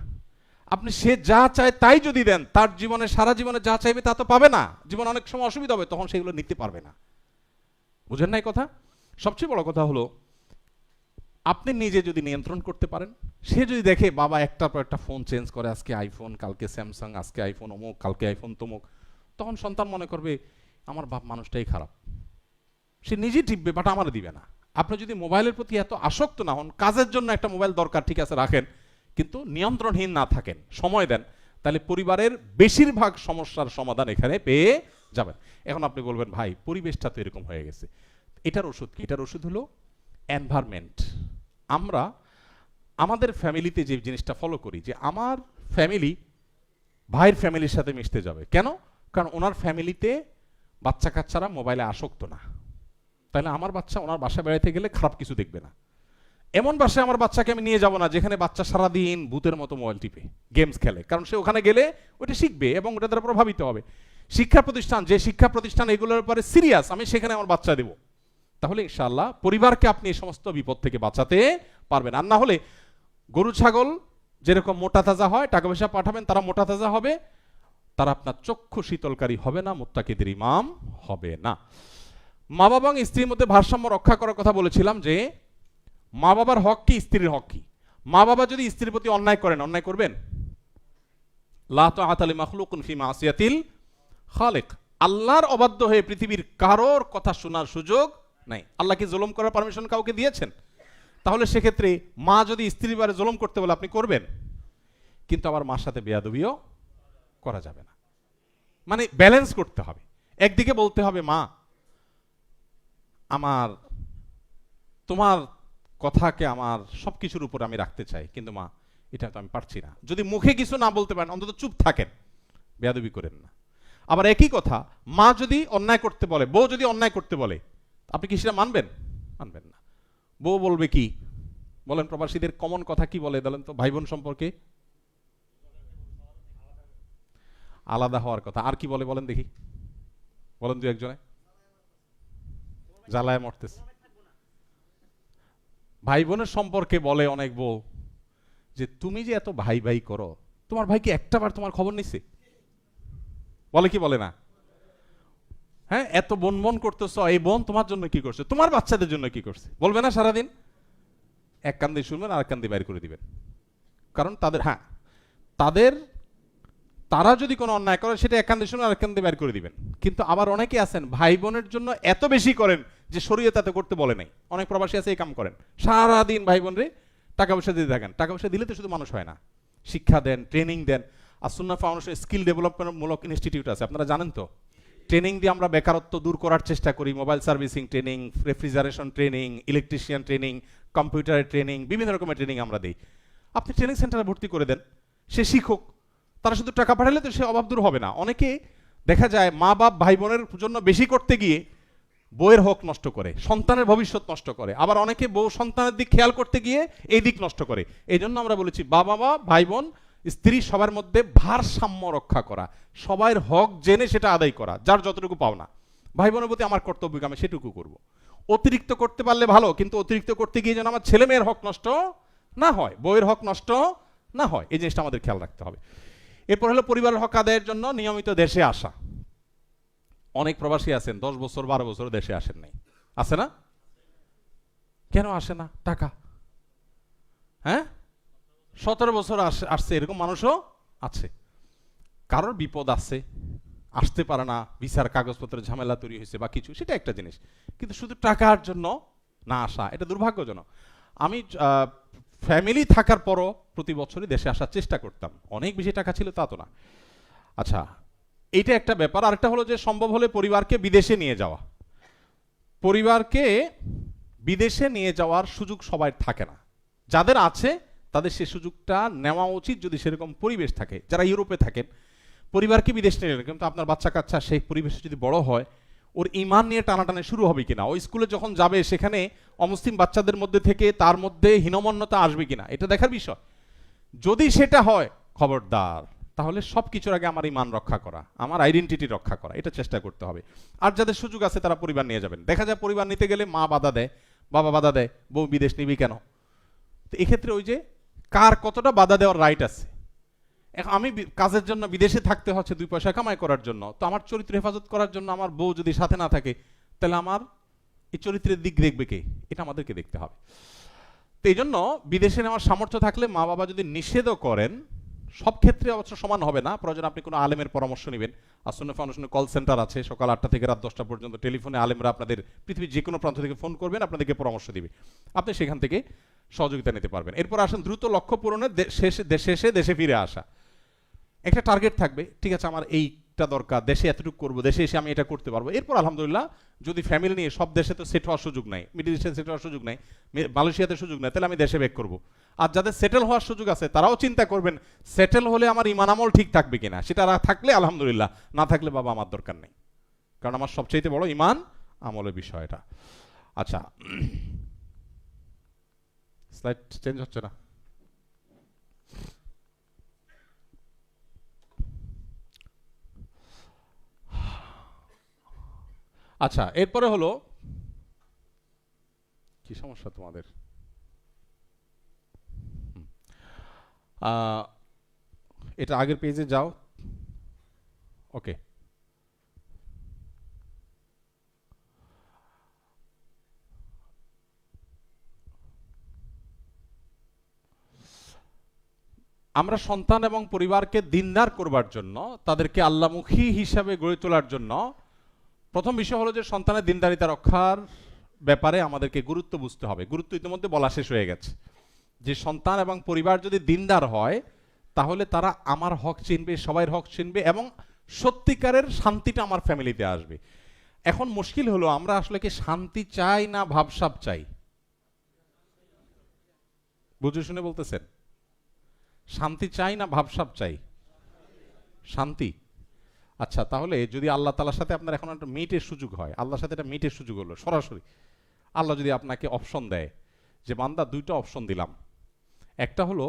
S1: আপনি সে যা চায় তাই যদি দেন, তার জীবনে সারা জীবনে যা চাইবে তা তো পাবে না। জীবন অনেক সময় অসুবিধা হবে, তখন সেগুলো নিতে পারবে না। বুঝেন না এই কথা? সবচেয়ে বড় কথা হলো আপনি নিজে যদি নিয়ন্ত্রণ করতে পারেন। সে যদি দেখে বাবা একটার পর একটা ফোন চেঞ্জ করে, আজকে আইফোন, কালকে স্যামসাং, আজকে আইফোন অমুক, কালকে আইফোন তমুক, তখন সন্তান মনে করবে আমার বাপ মানুষটাই খারাপ, সে নিজেই টিপবে বাট আমার দিবে না। আপনি যদি মোবাইলের প্রতি এত আসক্ত না হন, কাজের জন্য একটা মোবাইল দরকার, ঠিক আছে রাখেন, কিন্তু নিয়ন্ত্রণহীন না থাকেন, সময় দেন, তাহলে পরিবারের বেশিরভাগ সমস্যার সমাধান এখানে পেয়ে যাবেন। এখন আপনি বলবেন ভাই পরিবেশটা তো এরকম হয়ে গেছে, এটার ওষুধ কি? এটার ওষুধ হলো এনভায়রনমেন্ট। আমরা আমাদের ফ্যামিলিতে যে জিনিসটা ফলো করি, যে আমার ফ্যামিলি ভাইয়ের ফ্যামিলির সাথে মিশতে যাবে কেন? কারণ ওনার ফ্যামিলিতে বাচ্চা কাচ্চারা মোবাইলে আসক্ত না, তাহলে আমার বাচ্চা ওনার বাসায় বেড়াইতে গেলে খারাপ কিছু দেখবে না। এমন বাসায় আমার বাচ্চাকে আমি নিয়ে যাব না যেখানে বাচ্চা সারাদিন ভূতের মতো মোবাইল টিপে গেমস খেলে, কারণ সে ওখানে গেলে ওটা শিখবে এবং ওটা দ্বারা প্রভাবিত হবে। শিক্ষা প্রতিষ্ঠান, যে শিক্ষা প্রতিষ্ঠান এগুলোর ব্যাপারে সিরিয়াস, আমি সেখানে আমার বাচ্চা দেব, তাহলে ইনশাআল্লাহ পরিবারকে আপনি এই সমস্ত বিপদ থেকে বাঁচাতে পারবেন। আর না হলে গরু ছাগল যেরকম মোটা তাজা হয়, টাকা পয়সা পাঠাবেন তারা মোটা তাজা হবে, তারা আপনার চক্ষু শীতলকারী হবে না, মুত্তাকিদের ইমাম হবে না। মা বাবা এবং স্ত্রীর মধ্যে ভারসাম্য রক্ষা করার কথা বলেছিলাম, যে মা বাবার হক কি, স্ত্রীর হক কি। মা বাবা যদি স্ত্রীর প্রতি অন্যায় করেন, অন্যায় করবেন, লা তাআতা লিমাখলুকিন ফি মাসিয়াতিল খালিক, আল্লাহর অবাধ্য হয়ে পৃথিবীর কারোর কথা শোনার সুযোগ নাই। আল্লাহ কি জুলুম করার পারমিশন কাউকে দিয়েছেন? তাহলে সেক্ষেত্রে মা যদি স্ত্রীর বারে জুলুম করতে বলে আপনি করবেন, কিন্তু আবার মার সাথে বেয়াদবিও করা যাবে না। মানে ব্যালেন্স করতে হবে। একদিকে বলতে হবে মা আমার তোমার কথাকে আমার সবকিছুর উপর আমি রাখতে চাই, কিন্তু মা এটা তো আমি পারছি না। যদি মুখে কিছু না বলতে পারেন অন্তত চুপ থাকেন, বেয়াদবি করেন না। আবার একই কথা মা যদি অন্যায় করতে বলে, বউ যদি অন্যায় করতে বলে, আপনি কি সেটা মানবেন? মানবেন না। বউ বলবে কি বলেন? প্রবাসীদের কমন কথা কি বলে বলেন তো ভাই বোন সম্পর্কে? আলাদা হওয়ার কথা। আর কি বলে বলেন দেখি, বলেন দু একজনে। জ্বালায় মরতেছে। ভাই বোনের সম্পর্কে বলে অনেক বউ যে তুমি যে এত ভাই ভাই করো, তোমার ভাই কি একটা বার তোমার খবর নিছে? বলে কি বলে না? হ্যাঁ, এত বোন বোন করতেছ, এই বোন তোমার জন্য কি করছে, তোমার বাচ্চাদের জন্য কি করছে, বলবে না সারাদিন? এক কান দিয়ে শুনবেন আর এক কান দিয়ে বাইর করে দিবেন। কারণ তাদের, হ্যাঁ তাদের, তারা যদি কোনো অন্যায় করে সেটা এক কান দিয়ে শুনবেন আর এক কান দিয়ে বাইর করে দিবেন। কিন্তু আবার অনেকে আছেন ভাই বোনের জন্য এত বেশি করেন যে শরীয়ত তাতে করতে বলে নাই। অনেক প্রবাসী আছে এই কাম করেন, সারাদিন ভাই বোন রে টাকা পয়সা দিতে থাকেন। টাকা পয়সা দিলে তো শুধু মানুষ হয় না, শিক্ষা দেন, ট্রেনিং দেন। আর সুন্নাহ ফাউন্ডেশন স্কিল ডেভেলপমেন্ট মূলক ইনস্টিটিউট আছে, আপনারা জানেন তো। ট্রেনিং দিয়ে আমরা বেকারত্ব দূর করার চেষ্টা করি। Mobile servicing training, refrigeration training, electrician training, কম্পিউটারের ট্রেনিং, বিভিন্ন রকমের ট্রেনিং আমরা দিই। আপনি ট্রেনিং সেন্টারে ভর্তি করে দেন, সে শিক্ষক, তারা শুধু টাকা পাঠালে তো সে অভাব দূর হবে না। অনেকে দেখা যায় মা বাপ ভাই বোনের জন্য বেশি করতে গিয়ে বউয়ের হক নষ্ট করে, সন্তানের ভবিষ্যৎ নষ্ট করে। আবার অনেকে বউ সন্তানের দিক খেয়াল করতে গিয়ে এই দিক নষ্ট করে। এই জন্য আমরা বলেছি বাবা মা ভাই বোন স্ত্রী সবার মধ্যে ভারসাম্য রক্ষা করা, সবার হক জেনে সেটা আদায় করা, যার যতটুকু পাওনা। ভাই বোনের প্রতি আমার কর্তব্য আমি সেটুকু করব। অতিরিক্ত করতে পারলে ভালো, কিন্তু অতিরিক্ত করতে গিয়ে যেন আমার ছেলে মেয়ের হক নষ্ট না হয়, বউয়ের হক নষ্ট না হয়, এই জিনিসটা আমাদের খেয়াল রাখতে হবে। এরপর হলো পরিবারের হক আদায়ের জন্য নিয়মিত দেশে আসা। অনেক প্রবাসী আছেন 10 বছর 12 বছর দেশে আসেন নাই, আছে না? কেন আসে না? টাকা। হ্যাঁ, 17 বছর আসছে, এরকম মানুষও আছে। কারোর বিপদ আছে, আসতে পারে না, ভিসার কাগজপত্রের ঝামেলা তৈরি হয়েছে বা কিছু, সেটা একটা জিনিস। কিন্তু শুধু টাকার জন্য না আসা, এটা দুর্ভাগ্যজনক। আমি ফ্যামিলি থাকার পরও প্রতি বছরই দেশে আসার চেষ্টা করতাম। অনেক বেশি টাকা ছিল তা তো না। আচ্ছা, এইটা একটা ব্যাপার। আরেকটা হলো যে সম্ভব হলে পরিবারকে বিদেশে নিয়ে যাওয়া। পরিবারকে বিদেশে নিয়ে যাওয়ার সুযোগ সবাই থাকে না, যাদের আছে তাদের সেই সুযোগটা নেওয়া উচিত যদি সেরকম পরিবেশ থাকে। যারা ইউরোপে থাকেন, পরিবারকে বিদেশ নিয়ে গেলেন, কিন্তু আপনার বাচ্চা কাচ্চা সেই পরিবেশে যদি বড় হয়, ওর ইমান নিয়ে টানাটানি শুরু হবে কিনা, ওই স্কুলে যখন যাবে সেখানে অমুসলিম বাচ্চাদের মধ্যে থেকে তার মধ্যে হীনমন্যতা আসবে কিনা, এটা দেখার বিষয়। যদি সেটা হয়, খবরদার, তাহলে সব কিছুর আগে আমার ইমান রক্ষা করা, আমার আইডেন্টিটি রক্ষা করা, এটা চেষ্টা করতে হবে। আর যাদের সুযোগ আছে তারা পরিবার নিয়ে যাবেন। দেখা যায় পরিবার নিতে গেলে মা বাধা দেয়, বাবা বাধা দেয়, বউ বিদেশ নিবি কেন। তো এক্ষেত্রে ওই যে কার কতটা বাধা দেওয়ার রাইট আছে। আমি কাজের জন্য বিদেশে থাকতে হচ্ছে 2 পয়সা কামাই করার জন্য, তো আমার চরিত্র হেফাজত করার জন্য আমার বউ যদি সাথে না থাকে, তাহলে আমার এই চরিত্রের দিক দেখবে কে, এটা আমাদেরকে দেখতে হবে। তো এই জন্য বিদেশে নেওয়ার সামর্থ্য থাকলে মা বাবা যদি নিষেধও করেন, সব ক্ষেত্রে অবশ্য সমান হবে না, প্রয়োজন আপনি কোনো আলেমের পরামর্শ নেবেন। আসুন্নাহ ফাউন্ডেশনের কল সেন্টার আছে, সকাল 8টা থেকে রাত 10টা পর্যন্ত টেলিফোনে আলেমরা আপনাদের পৃথিবীর যে কোনো প্রান্ত থেকে ফোন করবেন, আপনাদেরকে পরামর্শ দিবে, আপনি সেখান থেকে সহযোগিতা নিতে পারবেন। এরপর আসেন দ্রুত লক্ষ্য পূরণে দেশে ফিরে আসা। একটা টার্গেট থাকবে, ঠিক আছে আমার এইটা দরকার, দেশে এতটুকু করবো, দেশে এসে আমি এটা করতে পারবো। এরপর আলহামদুলিল্লাহ, যদি ফ্যামিলি নিয়ে, সব দেশে তো সেট হওয়ার সুযোগ নাই, মিডল ইস্টে সেট হওয়ার সুযোগ নাই, মালয়েশিয়াতে সুযোগ নাই, তাহলে আমি দেশে ব্যাক করবো। আর যাদের সেটেল হওয়ার সুযোগ আছে তারাও চিন্তা করবেন সেটেল হলে আমার ইমান আমল ঠিক থাকবে কিনা, সেটা থাকলে আলহামদুলিল্লাহ, না থাকলে বাবা আমার দরকার নেই, কারণ আমার সবচেয়ে বড় ইমান আমলের বিষয়টা। আচ্ছা, স্লাইড চেঞ্জ হচ্ছে না। আচ্ছা, এরপরে হলো কি সমস্যা তোমাদের, এটা আগের পেজে যাও। ওকে, আমরা সন্তান এবং পরিবারকে দিনদার করবার জন্য, তাদেরকে আল্লাহমুখী হিসাবে গড়ে তোলার জন্য প্রথম বিষয় হলো যে সন্তানের দিনদারিতা রক্ষার ব্যাপারে আমাদেরকে গুরুত্ব বুঝতে হবে। গুরুত্ব ইতিমধ্যে বলা শেষ হয়ে গেছে, যে সন্তান এবং পরিবার যদি দিনদার হয়, তাহলে তারা আমার হক চিনবে, সবাই হক চিনবে, এবং সত্যিকারের শান্তিটা আমার ফ্যামিলিতে আসবে। এখন মুশকিল হলো আমরা আসলে কি শান্তি চাই না ভাবসাব চাই? বুঝে শুনে বলতেছেন, শান্তি চাই না ভাবসাব চাই? শান্তি। আচ্ছা, তাহলে যদি আল্লাহ তাআলার সাথে আপনার এখন একটা মিটের সুযোগ হয়, আল্লাহর সাথে একটা মিটের সুযোগ হলো সরাসরি, আল্লাহ যদি আপনাকে অপশন দেয় যে বান্দা 2টা অপশন দিলাম, একটা হলো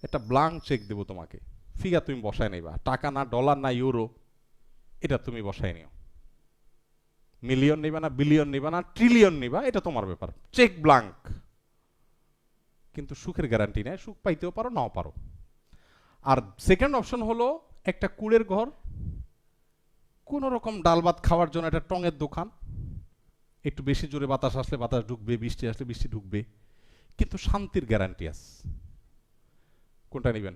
S1: একটা ব্লাঙ্ক চেক দেবো তোমাকে, ফিগার তুমি বসায় নিবা, টাকা না, ডলার না, ইউরো, এটা তুমি বসায় নিও, মিলিয়ন নিবা না, বিলিয়ন নিবা না, ট্রিলিয়ন নিবা, এটা তোমার ব্যাপার, চেক ব্লাঙ্ক। কিন্তু সুখের গ্যারান্টি নেই, সুখ পাইতেও পারো নাও পারো। আর সেকেন্ড অপশন হলো একটা কুড়ের ঘর, কোন রকম ডাল ভাত খাওয়ার জন্য একটা টঙের দোকান, একটু বেশি জোরে বাতাস আসলে বাতাস ঢুকবে, বৃষ্টি আসলে বৃষ্টি ঢুকবে, কিন্তু শান্তির গ্যারান্টি আছে। কোনটা নেবেন?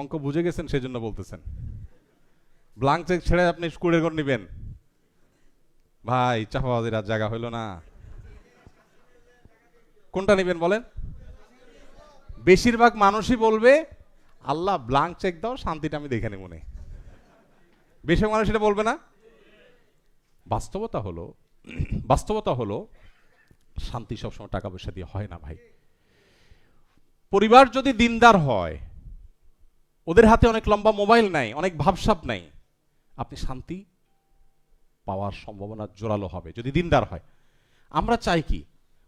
S1: অঙ্ক বুঝে গেছেন সেজন্য বলতেছেন। ব্লাঙ্ক চেক ছেড়ে আপনি কুড়ের ঘর নেবেন? ভাই চাপাবাজির আর জায়গা হইল না। কোনটা নেবেন বলেন? বেশিরভাগ মানুষই বলবে আল্লাহ ব্লাঙ্ক চেক দাও, শান্তিটা আমি দেখে নেব। বেশিরভাগ মানুষ এটা বলবে না? বাস্তবতা হলো বাস্তবতা হলো শান্তি সবসময় টাকা পয়সা দিয়ে হয় না ভাই। পরিবার যদি দিনদার হয়, ওদের হাতে অনেক লম্বা মোবাইল নাই, অনেক ভাবসাব নাই, আপনি শান্তি পাওয়ার সম্ভাবনা জোরালো হবে যদি দিনদার হয়। আমরা চাই কি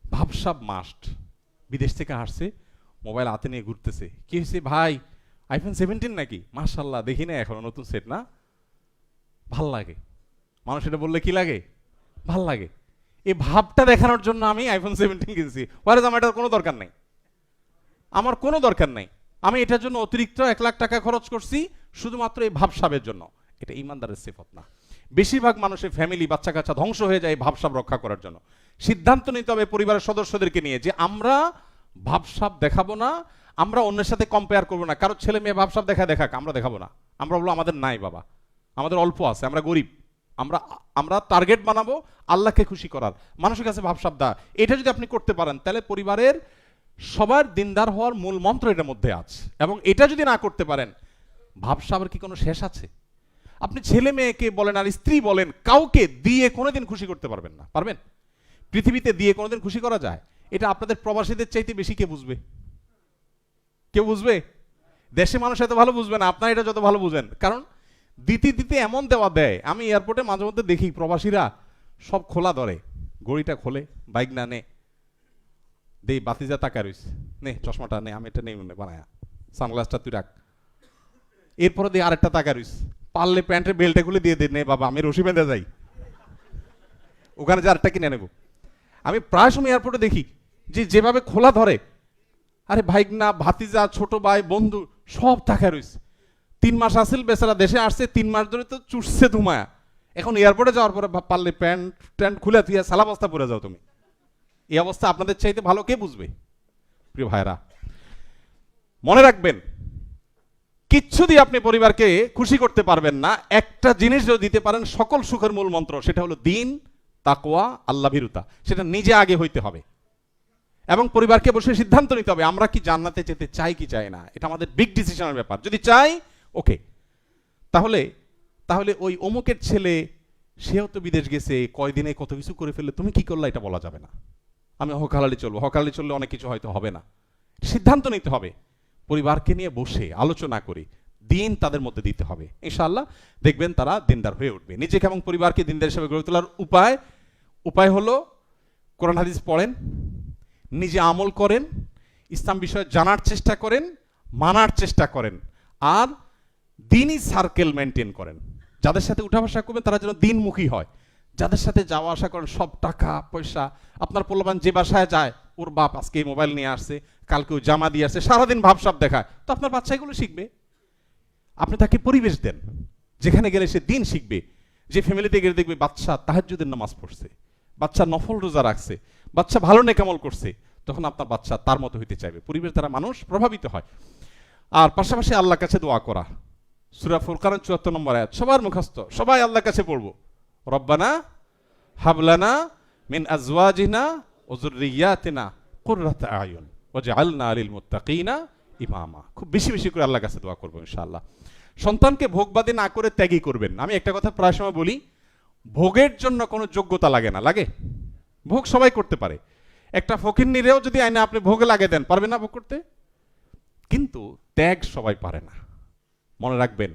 S1: ভাবসাব মাস্ট। বিদেশ থেকে আসছে, মোবাইল হাতে নিয়ে ঘুরতেছে, কি হয়েছে ভাই আইফোন 17 নাকি, মাশাল্লাহ দেখি না এখনো নতুন সেট না, ভাল লাগে। মানুষ এটা বললে কি লাগে? ভাল লাগে। এই ভাবটা দেখানোর জন্য আমি আইফোন 17 কিনছি, ওয়ারেজ আমার এটার কোনো দরকার নাই, আমার কোনো দরকার নাই। আমি এটার জন্য অতিরিক্ত 1 লাখ টাকা খরচ করছি শুধুমাত্র এই ভাবসাবের জন্য। এটা ইমানদারের সিফত না। বেশিরভাগ মানুষের ফ্যামিলি বাচ্চা কাচ্চা ধ্বংস হয়ে যায় ভাবসাব রক্ষা করার জন্য। সিদ্ধান্ত নিতে হবে পরিবারের সদস্যদেরকে নিয়ে যে আমরা ভাবসাব দেখাবো না, আমরা অন্যের সাথে কম্পেয়ার করবো না। কারো ছেলে মেয়ে ভাবসাব দেখাক, আমরা দেখাবো না। আমরা বলবো আমাদের নাই বাবা, আমাদের অল্প আছে, আমরা গরিব, আমরা টার্গেট বানাবো আল্লাহকে খুশি করার, মানুষের কাছে ভাবসাব দা। এটা যদি আপনি করতে পারেন তাহলে পরিবারের সবার দিনদার হওয়ার মূল মন্ত্র এটার মধ্যে আছে। এবং এটা যদি না করতে পারেন, ভাবসাবের কি কোনো শেষ আছে? আপনি ছেলে মেয়েকে বলেন আর স্ত্রী বলেন, কাউকে দিয়ে কোনোদিন খুশি করতে পারবেন না। পারবেন? পৃথিবীতে দিয়ে কোনোদিন খুশি করা যায়? এটা আপনাদের প্রবাসীদের চাইতে বেশি কে বুঝবে? কেউ বুঝবে? দেশে মানুষ এত ভালো বুঝবে না, আপনারা এটা যত ভালো বুঝেন। কারণ দিতে দিতে এমন দেওয়া দেয়, আমি এয়ারপোর্টে মাঝে মধ্যে দেখি প্রবাসীরা সব খোলা ধরে, গড়িটা খোলে, বাইক না নে, দেই বাতিজা টাকা রইস, নে চশমাটা নে, আমি এটা নেই বানায়া, সানগ্লাসটা তুই রাখ, এরপরে দিয়ে আরেকটা টাকা রইস, পারলে প্যান্টের বেল্টে খুলে দিয়ে দে, নে বাবা আমি রশি বেঁধে যাই, ওখানে যে আরেকটা কিনে নেব। আমি প্রায় সময় এয়ারপোর্টে দেখি যে যেভাবে খোলা ধরে, আরে ভাইক না ভাতিজা ছোট ভাই বন্ধু সব টাকা রইস। 3 মাস আসিল বেচারা, দেশে আসছে 3 মাস ধরে তো চুষছে ধুমায়া, এখন এয়ারপোর্টে যাওয়ার পরে পারলে প্যান্ট খুলে তুই সালা বস্তা পরে যাও তুমি। এই অবস্থা আপনাদের চাইতে ভালো কে বুঝবে? প্রিয় ভাইরা, মনে রাখবেন কিচ্ছু দিয়ে আপনি পরিবারকে খুশি করতে পারবেন না। একটা জিনিস যদি দিতে পারেন সকল সুখের মূল মন্ত্র, সেটা হলো দ্বীন, তাকওয়া, আল্লাহ ভীরুতা। সেটা নিজে আগে হইতে হবে এবং পরিবারকে বসে সিদ্ধান্ত নিতে হবে আমরা কি জান্নাতে যেতে চাই কি চাই না। এটা আমাদের বিগ ডিসিশনের ব্যাপার। যদি চাই ওকে, তাহলে ওই অমুকের ছেলে সেও তো বিদেশ গেছে, কয়দিনে কত কিছু করে ফেললে, তুমি কি করলা এটা বলা যাবে না। আমি হকালালি চললে অনেক কিছু হয়তো হবে না। সিদ্ধান্ত নিতে হবে পরিবারকে নিয়ে বসে আলোচনা করে, দিন তাদের মধ্যে দিতে হবে। ইনশাআল্লাহ দেখবেন তারা দিনদার হয়ে উঠবে। নিজেকে এবং পরিবারকে দিনদার হিসেবে গড়ে তোলার উপায় হলো কোরআন হাদিস পড়েন, নিজে আমল করেন, ইসলাম বিষয়ে জানার চেষ্টা করেন, মানার চেষ্টা করেন, আর দিনই সার্কেল মেনটেন করেন। যাদের সাথে উঠা বসা করবেন তারা যেন দিনমুখী হয়। যাদের সাথে যাওয়া আসা করেন সব টাকা পয়সা, আপনার পোলাপান যে বাসায় যায় ওর বাপ আজকে এই মোবাইল নিয়ে আসছে, কালকে জামা দিয়ে আসছে, সারাদিন ভাবসাব দেখায়, তো আপনার বাচ্চা এগুলো শিখবে। আপনি তাকে পরিবেশ দেন যেখানে গেলে সে দিন শিখবে। যে ফ্যামিলিতে গেলে দেখবে বাচ্চা তাহাজ্জুদের নামাজ পড়ছে, বাচ্চা নফল রোজা রাখছে, বাচ্চা ভালো নেকামল করছে, তখন আপনার বাচ্চা তার মতো হইতে চাইবে। পরিবেশ দ্বারা মানুষ প্রভাবিত হয়। আর পাশাপাশি আল্লাহর কাছে দোয়া করা। সূরা ফুরকানের ৭৪ নম্বর আয়াত সবার মুখস্থ, সবাই আল্লাহর কাছে পড়বো, রব্বানা হাবলানা মিন আজওয়াজিনা ওয়া যুররিয়াতিনা কুররাতা আয়ুন ওয়াজআলনা লিল মুত্তাকিনা ইমামা। খুব বেশি বেশি করে আল্লাহর কাছে দোয়া করবো ইনশাআল্লাহ। সন্তানকে ভোগবাদী না করে ত্যাগী করবেন। আমি একটা কথা প্রায় সময় বলি, ভোগের জন্য কোনো যোগ্যতা লাগে না। লাগে? ভোগ সবাই করতে পারে। একটা ফকিন্নিরেও যদি আইনে আপনি ভোগে লাগিয়ে দেন, পারবে না ভোগ করতে? কিন্তু ত্যাগ সবাই পারে না। মনে রাখবেন,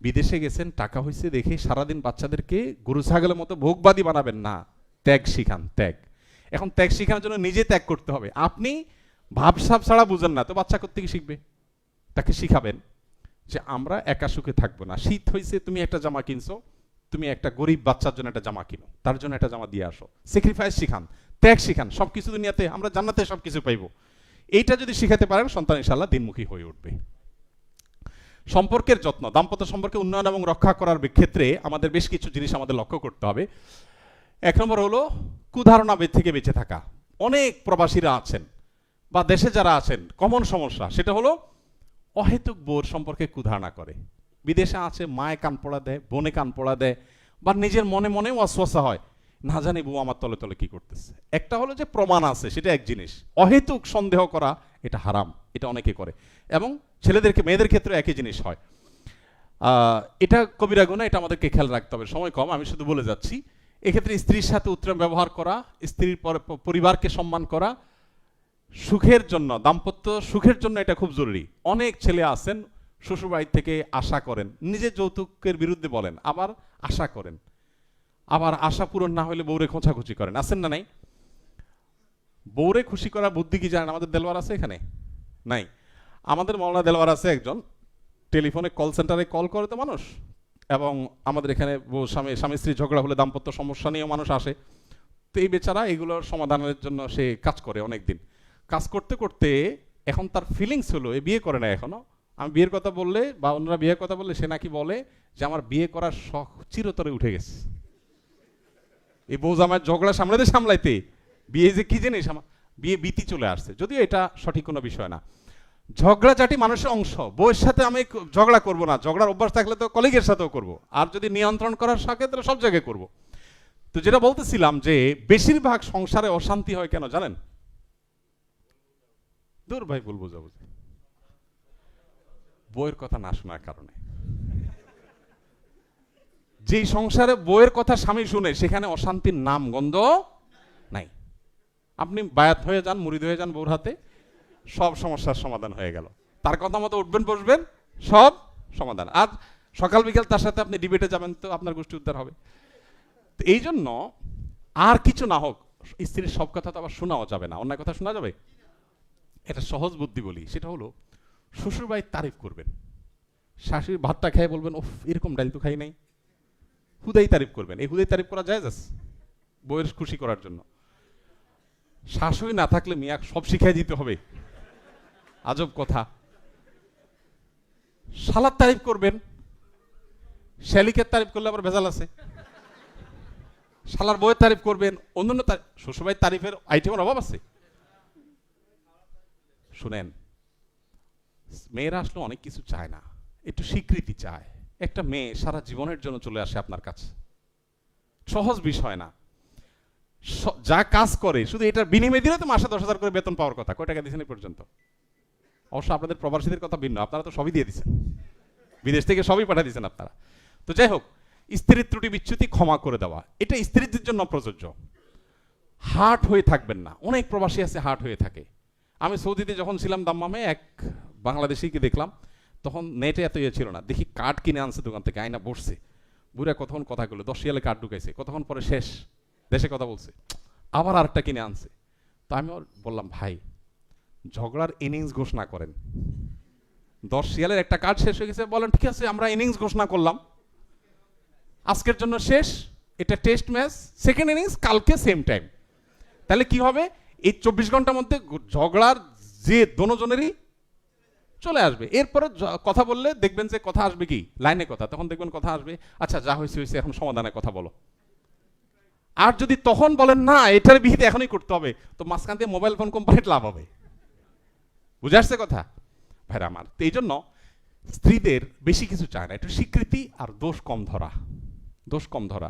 S1: বিদেশে গেছেন, টাকা হয়েছে দেখে সারাদিন বাচ্চাদেরকে গরু ছাগলের মতো ভোগবাদী বানাবেন না। ত্যাগ শিখান, ত্যাগ। এখন ত্যাগ শিখানোর জন্য নিজে ত্যাগ করতে হবে। আপনি ভাবসাব ছাড়া বুঝেন না, তো বাচ্চা করতে কি শিখবে? তাকে শিখাবেন যে আমরা একা সুখে থাকবো না। শীত হয়েছে, তুমি একটা জামা কিনছো, তুমি একটা গরিব বাচ্চার জন্য একটা জামা কিনো, তার জন্য একটা জামা দিয়ে আসো। স্যাক্রিফাইস শিখান, ত্যাগ শিখান। সবকিছু দুনিয়াতে আমরা জান্নাতে সবকিছু পাইবো। এইটা যদি শিখাতে পারেন সন্তান ইনশাআল্লাহ দিনমুখী হয়ে উঠবে। সম্পর্কের যত্ন, দাম্পত্য সম্পর্কে উন্নয়ন এবং রক্ষা করার ক্ষেত্রে আমাদের বেশ কিছু জিনিস আমাদের লক্ষ্য করতে হবে। 1 নম্বর হলো কুধারণা থেকে বেঁচে থাকা। অনেক প্রবাসীরা আছেন বা দেশে যারা আছেন, কমন সমস্যা সেটা হলো অহেতুক বোর সম্পর্কে কুধারণা করে। বিদেশে আছে, মায়ে কান পড়া দেয়, বোনে কান পড়া দেয়, বা নিজের মনে মনে ওয়াসওয়াসা হয় না জানি বউ আমার তলে তলে কি করতেছে। একটা হলো যে প্রমাণ আছে, সেটা এক জিনিস। অহেতুক সন্দেহ করা এটা হারাম, এটা অনেকে করে, এবং ছেলেদেরকে মেয়েদের ক্ষেত্রে একই জিনিস হয়। এটা কবিরা গুনাহ, এটা আমাদেরকে খেয়াল রাখতে হবে। সময় কম, আমি শুধু বলে যাচ্ছি। এক্ষেত্রে স্ত্রীর সাথে উত্তম ব্যবহার করা, স্ত্রীর পরিবারকে সম্মান করা, সুখের জন্য, দাম্পত্য সুখের জন্য এটা খুব জরুরি। অনেক ছেলে আছেন শ্বশুরবাড়ি থেকে আশা করেন, নিজে যৌতুকের বিরুদ্ধে বলেন, আবার আশা করেন, আবার আশা পূরণ না হলে বউরে খোঁচাখুচি করেন। আছেন না নাই? বউরে খুশি করার বুদ্ধি কি জানেন? আমাদের দেলোয়ার আছে এখানে? নাই। আমাদের মওলানা দেলোয়ার আছে একজন, টেলিফোনে কল সেন্টারে কল করে তো মানুষ, এবং আমাদের এখানে স্বামী স্ত্রী ঝগড়া হলে দাম্পত্য সমস্যা নিয়েও মানুষ আসে। তো এই বেচারা এগুলোর সমাধানের জন্য সে কাজ করে অনেক দিন। কাজ করতে করতে এখন তার ফিলিংস হলো, এ বিয়ে করে না এখনো। আমি বিয়ের কথা বললে বা অন্যরা বিয়ের কথা বললে সে নাকি বলে যে আমার বিয়ে করার শখ চিরতরে উঠে গেছে। এই বউ জামাইয়ের ঝগড়া সামলাইতে সামলাইতে বিয়ে যে কি জিনিস, আমার বিয়ে বিতি চলে আসছে। যদিও এটা সঠিক কোনো বিষয় না। ঝগড়াঝাটি মানুষের অংশ। বউয়ের সাথে আমি ঝগড়া করব না, ঝগড়ার অভ্যাস থাকলে তো কলিগের সাথেও করব, আর যদি নিয়ন্ত্রণ করার থাকে তাহলে সব জায়গায় করব। তো যেটা বলতেছিলাম যে বেশিরভাগ সংসারে অশান্তি হয় কেন জানেন? দূর ভাই, ভুল বোঝাবুঝি, বউয়ের কথা না শোনার কারণে। যেই সংসারে বউয়ের কথা স্বামী শুনে সেখানে অশান্তির নাম গন্ধ নাই। আপনি বায়াত হয়ে যান, মুরিদ হয়ে যান বউর হাতে, সব সমস্যার সমাধান হয়ে গেল। তার কথা মতো উঠবেন বসবেন, সব সমাধান। আর সকাল বিকাল তার সাথে আপনি ডিবেটে যাবেন, তো আপনার গোষ্ঠী উদ্ধার হবে। তো এই জন্য আর কিছু না হোক, স্ত্রীর সব কথা তো আবার শোনাও যাবে না। অন্যায় কথা শোনা যাবে? এটা সহজ বুদ্ধি বলি, সেটা হলো শ্বশুরবাড়ির তারিফ করবেন। শাশুড়ি ভাতটা খেয়ে বলবেন ওফ, এরকম ডাল তো খাই নাই। হুদাই তারিফ করবেন। এই হুদাই তারিফ করা যায় বউয়ের খুশি করার জন্য। শাশুড়ি না থাকলে মিয়া সব শিখাই দিতে হবে, আজব কথা। শালার তারিফ করবেন, শ্যালিকের তারিফ করলে আবার ভেজাল আছে। শালার বউয়ের তারিফ করবেন, অন্যান্য শ্বশুরবাড়ির তারিফের আইটেমের অভাব আছে। শুনেন, মেয়েরা আসলে অনেক কিছু চায় না, একটু স্বীকৃতি চায়। একটা মেয়ে সারা জীবনের জন্য চলে আসে আপনার কাছে, সহজ বিষয় না। যা কাজ করে শুধু এটার বিনিময় দিলে তো মাসে 10,000 করে বেতন পাওয়ার কথা। কয় টাকা দিয়েছেন এই পর্যন্ত? অবশ্য আপনাদের প্রবাসীদের কথা ভিন্ন, আপনারা তো সবই দিয়ে দিচ্ছেন, বিদেশ থেকে সবই পাঠিয়ে দিচ্ছেন আপনারা। তো যাই হোক, স্ত্রীর ত্রুটি বিচ্যুতি ক্ষমা করে দেওয়া, এটা স্ত্রীদের জন্য প্রযোজ্য। হার্ট হয়ে থাকবেন না। অনেক প্রবাসী আছে হার্ট হয়ে থাকে। আমি সৌদিতে যখন ছিলাম দাম্মামে, এক বাংলাদেশিকে দেখলাম, তখন নেটে এত ইয়ে ছিল না, দেখি কার্ড কিনে আনছে দোকান থেকে, আয়না বসছে, বুড়া কতক্ষণ কথা বললো, 10 রিয়ালে কার্ড ঢুকাইছে, কতক্ষণ পরে শেষ, দেশে কথা বলছে, আবার আরেকটা কিনে আনছে। তো আমি বললাম ভাই, ঝগড়ার ইনিংস ঘোষণা করেন। 10 রিয়ালের একটা কার্ড শেষ হয়ে গেছে, বলেন ঠিক আছে আমরা ইনিংস ঘোষণা করলাম, আজকের জন্য শেষ, এটা টেস্ট ম্যাচ, সেকেন্ড ইনিংস কালকে সেম টাইম। তাহলে কি হবে, এই 24 ঘন্টার মধ্যে ঝগড়ার যে দোনোজনেরই চলে আসবে। এরপরে কথা বললে দেখবেন যে কথা আসবে কি লাইনে কথা, তখন দেখবেন কথা আসবে, আচ্ছা যা হয়েছে হয়েছে, এখন সমাধানের কথা বলো। আর যদি তখন বলেন না এটার বিহিত এখনই করতে হবে, তো মাঝখান দিয়ে মোবাইল ফোন কোম্পানির লাভ হবে। বুঝে আসছে কথা ভাইরা আমার? তো এই জন্য স্ত্রীদের বেশি কিছু চায় না, একটু স্বীকৃতি আর দোষ কম ধরা। দোষ কম ধরা।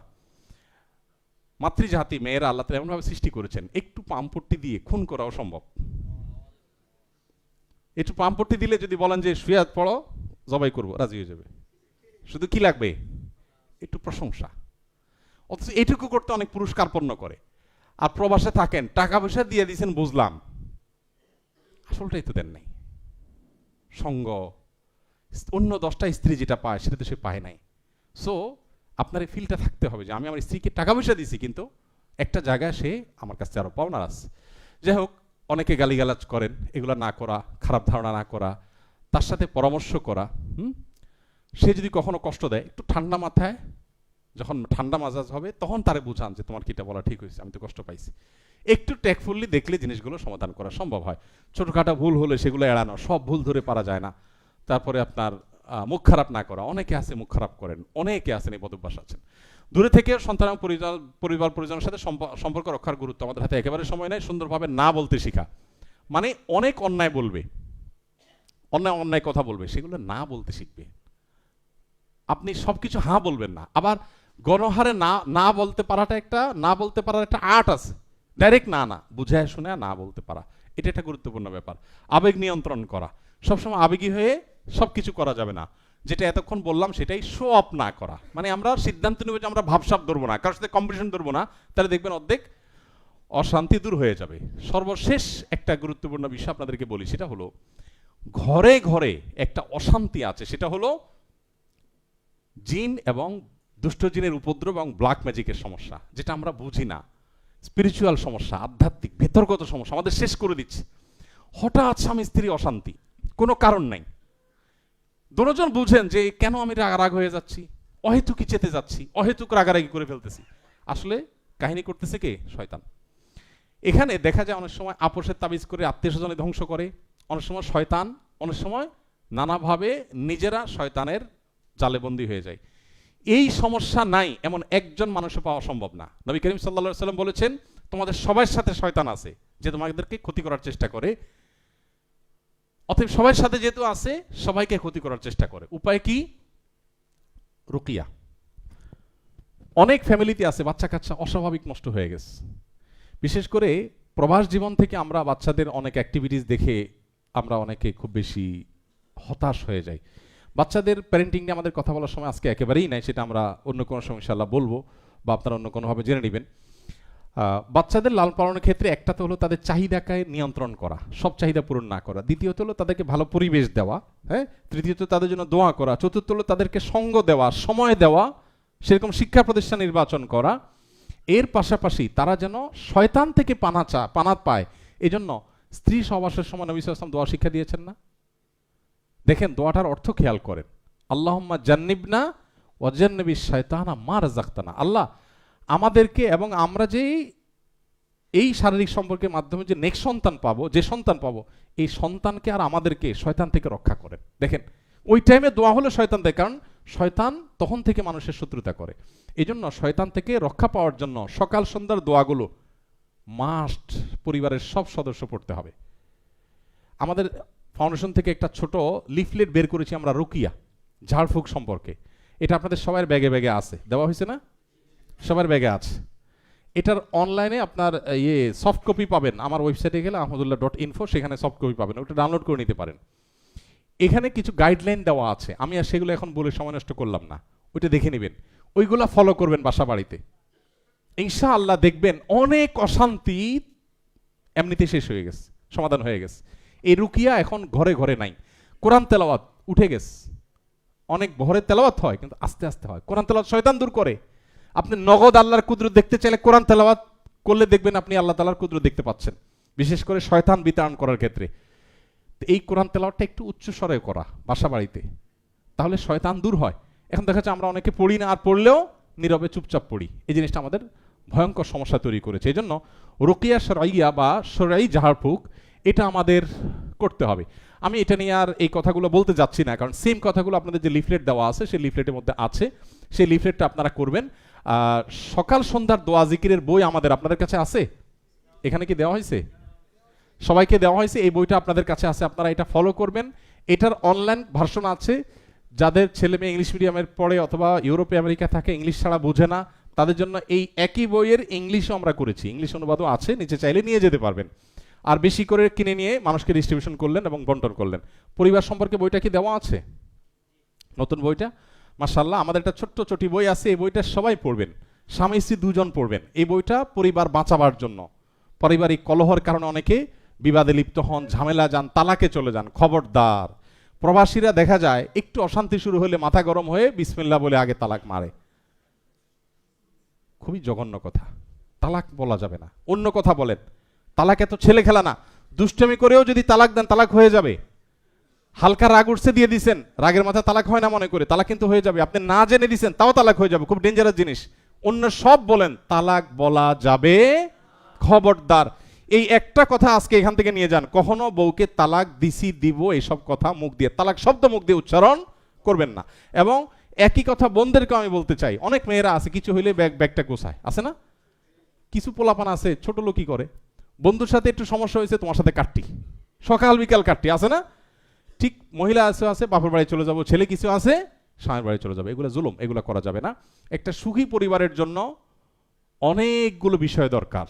S1: মাতৃজাতি মেয়েরা আল্লাহ তাআলা এমনভাবে সৃষ্টি করেছেন, একটু পামপট্টি দিয়ে খুন করাও সম্ভব। একটু পামপট্টি দিলে যদি বলেন যে শুয়ে পড়ো জবাই করবো, রাজি হয়ে যাবে। শুধু কি লাগবে? একটু প্রশংসা। অথচ এটুকু করতে অনেক পুরুষ কার্পণ্য করে। আর প্রবাসে থাকেন, টাকা পয়সা দিয়ে দিয়েছেন বুঝলাম, আসলটাই তো দেন নাই। সঙ্গ, অন্য 10টা স্ত্রী যেটা পায় সেটা তো সে পায় নাই। সো আপনার এই ফিলটা থাকতে হবে যে আমি আমার স্ত্রীকে টাকা পয়সা দিছি, কিন্তু একটা জায়গায় সে আমার কাছে আরো পাওনার আছে। যাই হোক, অনেকে গালিগালাজ করেন, এগুলো না করা, খারাপ ধারণা না করা, তার সাথে পরামর্শ করা। সে যদি কখনো কষ্ট দেয়, একটু ঠান্ডা মাথায়, যখন ঠান্ডা মাজাজ হবে তখন তারে বুঝান যে তোমার কিটা বলা ঠিক হয়েছে, আমি তো কষ্ট পাইছি। একটু টেকফুলি দেখলে জিনিসগুলো সমাধান করা সম্ভব হয়। ছোটখাটো ভুল হলে সেগুলো এড়ানো, সব ভুল ধরে পারা যায় না। তারপরে আপনার মুখ খারাপ না করা, অনেকে আছে মুখ খারাপ করেন, অনেকে আছেন এই বদভ্যাস আছেন। দূরে থেকে সন্তান এবং পরিবার পরিজনের সাথে সম্পর্ক রক্ষার গুরুত্ব আমাদের হাতে একেবারে সময় নেই। সুন্দরভাবে না বলতে শেখা, মানে অনেক অন্যায় বলবে, অন্যায় কথা বলবে, সেগুলো না বলতে শিখবে। আপনি সবকিছু হ্যাঁ বলবেন না। আবার গণহারে না না বলতে পারাটা একটা, না বলতে পারার একটা আর্ট আছে। ডাইরেক্ট না না বুঝায় শুনে না বলতে পারা, এটা একটা গুরুত্বপূর্ণ ব্যাপার। আবেগ নিয়ন্ত্রণ করা, সবসময় আবেগী হয়ে সবকিছু করা যাবে না। যেটা এতক্ষণ বললাম সেটাই শো অফ না করা, মানে আমরা সিদ্ধান্ত নেব যে আমরা ভাবসাব ধরবো না, কারোর সাথে কম্পিটিশন ধরবো না, তাহলে দেখবেন অর্ধেক অশান্তি দূর হয়ে যাবে। সর্বশেষ একটা গুরুত্বপূর্ণ বিষয় আপনাদেরকে বলি, সেটা হলো ঘরে ঘরে একটা অশান্তি আছে, সেটা হলো জিন এবং দুষ্ট জিনের উপদ্রব এবং ব্ল্যাক ম্যাজিকের সমস্যা, যেটা আমরা বুঝি না। স্পিরিচুয়াল সমস্যা, আধ্যাত্মিক ভেতরগত সমস্যা আমাদের শেষ করে দিচ্ছে। হঠাৎ স্বামী স্ত্রী অশান্তি, কোনো কারণ নাই। দুজন বুঝেন যে কেন আমি রাগ হয়ে যাচ্ছি, অহেতুকি চেতে যাচ্ছি, অহেতুক রাগারাগি করে ফেলতেছি। আসলে কাহিনী করতেছে কে? শয়তান। এখানে দেখা যায় অনেক সময় আপোষের তাবিজ করে আত্মীয় স্বজনে ধ্বংস করে, অনেক সময় শয়তান, অনেক সময় নানাভাবে নিজেরা শয়তানের জালেবন্দি হয়ে যায়। এই সমস্যা নাই এমন একজন মানুষও পাওয়া সম্ভব না। নবী করিম সাল্লাল্লাহু আলাইহি সাল্লাম বলেছেন, তোমাদের সবার সাথে শয়তান আছে যে তোমাদেরকে ক্ষতি করার চেষ্টা করে। অতএব সবার সাথে যেহেতু আছে, সবাইকে ক্ষতি করার চেষ্টা করে। উপায় কি? রুকিয়া। অনেক ফ্যামিলিতে আছে বাচ্চা কাচ্চা অস্বাভাবিক নষ্ট হয়ে গেছে। বিশেষ করে প্রবাস জীবন থেকে আমরা বাচ্চাদের অনেক অ্যাক্টিভিটিস দেখে আমরা অনেকে খুব বেশি হতাশ হয়ে যাই। বাচ্চাদের প্যারেন্টিং নিয়ে আমাদের কথা বলার সময় আজকে একেবারেই নাই, সেটা আমরা অন্য কোনো সময় ইনশাআল্লাহ বলবো, বা আপনারা অন্য কোনোভাবে জেনে নেবেন। বাচ্চাদের লালন পালনের ক্ষেত্রে একটা তো হলো তাদের চাহিদাকে নিয়ন্ত্রণ করা, সব চাহিদা পূরণ না করা। দ্বিতীয়ত হলো তাদেরকে ভালো পরিবেশ দেওয়া, হ্যাঁ। তৃতীয়ত তাদের জন্য দোয়া করা। চতুর্থ হলো তাদেরকে সঙ্গ দেওয়া, সময় দেওয়া, সেরকম শিক্ষা প্রতিষ্ঠান নির্বাচন করা। এর পাশাপাশি তারা যেন শয়তান থেকে পানাত পায়, এজন্য স্ত্রী সহবাসের সময় নবী সাল্লাল্লাহু আলাইহি ওয়াসাল্লাম দোয়া শিক্ষা দিয়েছেন না? দেখেন দোয়াটার অর্থ খেয়াল করেন, আল্লাহুম্মা জান্নিবনা ওয়া জান্নিবিশ শায়তানা মা রাযাকতানা। আল্লাহ আমাদেরকে এবং আমরা যে এই শারীরিক সম্পর্কের মাধ্যমে যে নেক্সট সন্তান পাবো, যে সন্তান পাবো, এই সন্তানকে আর আমাদেরকে শয়তান থেকে রক্ষা করেন। দেখেন ওই টাইমে দোয়া হলো শয়তান থেকে, কারণ শয়তান তখন থেকে মানুষের শত্রুতা করে। এই জন্য শয়তান থেকে রক্ষা পাওয়ার জন্য সকাল সন্ধ্যার দোয়াগুলো মাস্ট পরিবারের সব সদস্য পড়তে হবে। আমাদের ফাউন্ডেশন থেকে একটা ছোট লিফলেট বের করেছি আমরা রুকিয়া, ঝাড়ফুঁক সম্পর্কে। এটা আপনাদের সবার ব্যাগে ব্যাগে আছে, দেওয়া হয়েছে না? সবার ব্যাগে আছে। এটার অনলাইনে আপনার সফট কপি পাবেন, আমার ওয়েবসাইটে গেলে ahmadullah.info, সেখানে সফট কপি পাবেন, ওটা ডাউনলোড করে নিতে পারেন। এখানে কিছু গাইডলাইন দেওয়া আছে, আমি আর সেগুলো এখন বলে সময় নষ্ট করলাম না, ওইটা দেখে নেবেন, ওইগুলা ফলো করবেন বাসা বাড়িতে। ইনশাআল্লাহ দেখবেন অনেক অশান্তি এমনিতে শেষ হয়ে গেছে, সমাধান হয়ে গেছে। এই রুকিয়া এখন ঘরে ঘরে নাই। কোরআন তেলাওয়াত উঠে গেছে, অনেক ঘরে তেলাওয়াত হয় কিন্তু আস্তে আস্তে হয়। কোরআন তেলাওয়াত শয়তান দূর করে। আপনি নগদ আল্লাহর কুদরত দেখতে চাইলে কোরআন তেলাওয়াত করলে দেখবেন আপনি আল্লাহ তাআলার কুদরত দেখতে পাচ্ছেন, বিশেষ করে শয়তান বিতাড়ন করার ক্ষেত্রে। এই কোরআন তেলাওয়াতটা একটু উচ্চ স্বরে করা বাসা বাড়িতে, তাহলে শয়তান দূর হয়। এখন দেখা যাচ্ছে আমরা অনেকে পড়ি না, আর পড়লেও নীরবে চুপচাপ পড়ি। এই জিনিসটা আমাদের ভয়ঙ্কর সমস্যা তৈরি করেছে। এই জন্য রুকিয়া শরঈয়া বা শরঈ ঝাড়ফুঁক এটা আমাদের করতে হবে। আমি এটা নিয়ে আর এই কথাগুলো বলতে যাচ্ছি না, কারণ সেম কথাগুলো আপনাদের যে লিফলেট দেওয়া আছে সেই লিফলেটের মধ্যে আছে, সেই লিফলেটটা আপনারা করবেন। সকাল সন্ধ্যার দোয়া জিকিরের বই আমাদের আপনাদের কাছে আছে, এখানে কি দেওয়া হয়েছে? সবাইকে দেওয়া হয়েছে, এই বইটা আপনাদের কাছে আছে, আপনারা এটা ফলো করবেন। এটার অনলাইন ভার্সন আছে, যাদের ছেলে মেয়ে ইংলিশ মিডিয়ামের পড়ে অথবা ইউরোপে আমেরিকা থাকে, ইংলিশ ছাড়া বোঝে না, তাদের জন্য এই একই বইয়ের ইংলিশও আমরা করেছি, ইংলিশ অনুবাদও আছে, নিচে চাইলে নিয়ে যেতে পারবেন। আর বেশি করে কিনে নিয়ে মানুষকে ডিস্ট্রিবিউশন করলেন এবং বন্টন করলেন। পরিবার সম্পর্কে বইটা কি দেওয়া আছে? নতুন বইটা মাশাআল্লাহ, আমাদের একটা ছোট্ট ছোটি বই আছে, এই বইটা সবাই পড়বেন, স্বামী স্ত্রী দুজন পড়বেন। এই বইটা পরিবার বাঁচাবার জন্য, পারিবারিক কলহের কারণে অনেকে বিবাদে লিপ্ত হন, ঝামেলা যান, তালাকে চলে যান। খবরদার, প্রবাসীরা দেখা যায় একটু অশান্তি শুরু হলে মাথা গরম হয়ে বিসমিল্লাহ বলে আগে তালাক মারে। খুবই জঘন্য কথা, তালাক বলা যাবে না, অন্য কথা বলেন। তালাক এত ছেলে খেলা না, দুষ্টমি করেও যদি তালাক দেন তালাক হয়ে যাবে। হালকা রাগ উঠছে দিয়ে দিছেন, রাগের মাথা তালাক হয় না মনে করে, তালাক কিন্তু হয়ে যাবে। আপনি না জেনে দিছেন তাও তালাক হয়ে যাবে, খুব ডেঞ্জারাস জিনিস। অন্য সব বলেন, তালাক বলা যাবে, খবরদার। এই একটা কথা আজকে এখান থেকে নিয়ে যান, কখনো বউকে তালাক দিছি দিব এইসব কথা মুখ দিয়ে, তালাক শব্দ মুখ দিয়ে উচ্চারণ করবেন না। এবং একই কথা বোনদেরকে আমি বলতে চাই, অনেক মেয়েরা আছে কিছু হইলে ব্যাগটা গোছায়, আছে না? কিছু পোলাপান আছে ছোট লোকই করে, বন্ধুর সাথে একটু সমস্যা হয়েছে তোমার সাথে কাটটি, সকাল বিকাল কাটটি, আছে না? ঠিক মহিলা আছে বাপের বাড়ি চলে যাব, ছেলে কিছু আছে স্বামীর বাড়ি চলে যাবে, এগুলো জুলুম, এগুলো করা যাবে না। একটা সুখী পরিবারের জন্য অনেকগুলো বিষয় দরকার।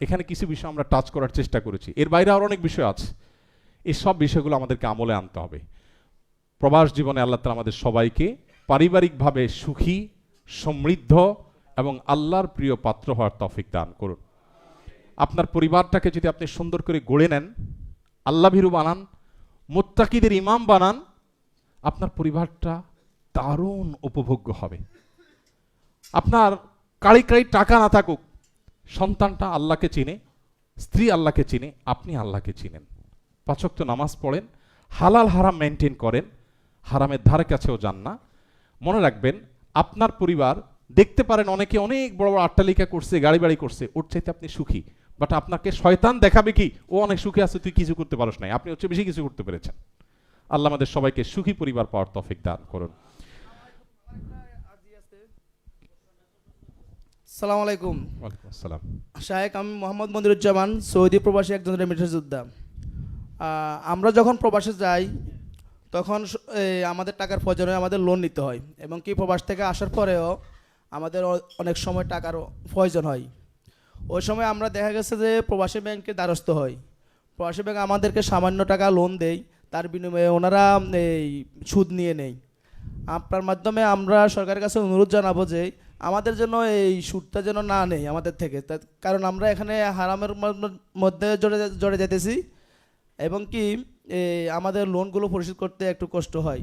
S1: এখানে কিছু বিষয় আমরা টাচ করার চেষ্টা করেছি, এর বাইরে আরো অনেক বিষয় আছে। এই সব বিষয়গুলো আমাদেরকে আমলে আনতে হবে। প্রবাস জীবনে আল্লাহ তাআলা আমাদের সবাইকে পারিবারিকভাবে সুখী, সমৃদ্ধ এবং আল্লাহর প্রিয় পাত্র হওয়ার তৌফিক দান করুন। আপনার পরিবারটাকে যদি আপনি সুন্দর করে গড়ে নেন, আল্লাহ ভীরু বানান, মুত্তাকিদের ইমাম বানান, আপনার পরিবারটা দারুণ উপভোগ্য হবে। আপনার কাড়ি কাড়ি টাকা না থাকুক, সন্তানটা আল্লাহকে চিনে, স্ত্রী আল্লাহকে চিনে, আপনি আল্লাহকে চিনেন, 5 ওয়াক্ত নামাজ পড়েন, হালাল হারাম মেনটেন করেন, হারামের ধারে কাছেও যান না। মনে রাখবেন, আপনার পরিবার দেখতে পারেন অনেকে অনেক বড় বড় আট্টালিকা করছে, গাড়ি বাড়ি করছে, ওর চাইতে আপনি সুখী, বাট আপনাকে শয়তান দেখাবে কি ও অনেক সুখী আছে, তুই কিছু করতে পারস নাই, আপনি হচ্ছে বেশি কিছু করতে পেরেছেন। আল্লাহ আমাদের সবাইকে সুখী পরিবার পাওয়ার তৌফিক দান করুন।
S2: সালাম আলাইকুম।
S1: ওয়ালাইকুম আসসালাম।
S2: শাহেক, আমি মোহাম্মদ মনিরুজ্জামান, সৌদি প্রবাসী একজন রেমিটেন্স যোদ্ধা। আমরা যখন প্রবাসে যাই তখন আমাদের টাকার প্রয়োজনে আমাদের লোন নিতে হয়, এবং কি প্রবাস থেকে আসার পরেও আমাদের অনেক সময় টাকার প্রয়োজন হয়। ওই সময় আমরা দেখা গেছে যে প্রবাসী ব্যাংকের দ্বারস্থ হই। প্রবাসী ব্যাংক আমাদেরকে সামান্য টাকা লোন দেয়, তার বিনিময়ে ওনারা এই সুদ নিয়ে নেয়। আপনার মাধ্যমে আমরা সরকারের কাছে অনুরোধ জানাবো যে আমাদের জন্য এই সুদটা যেন না নেই আমাদের থেকে, কারণ আমরা এখানে হারামের মধ্যে জড়ে যেতেছি, এবং কি আমাদের লোনগুলো পরিশোধ করতে একটু কষ্ট হয়।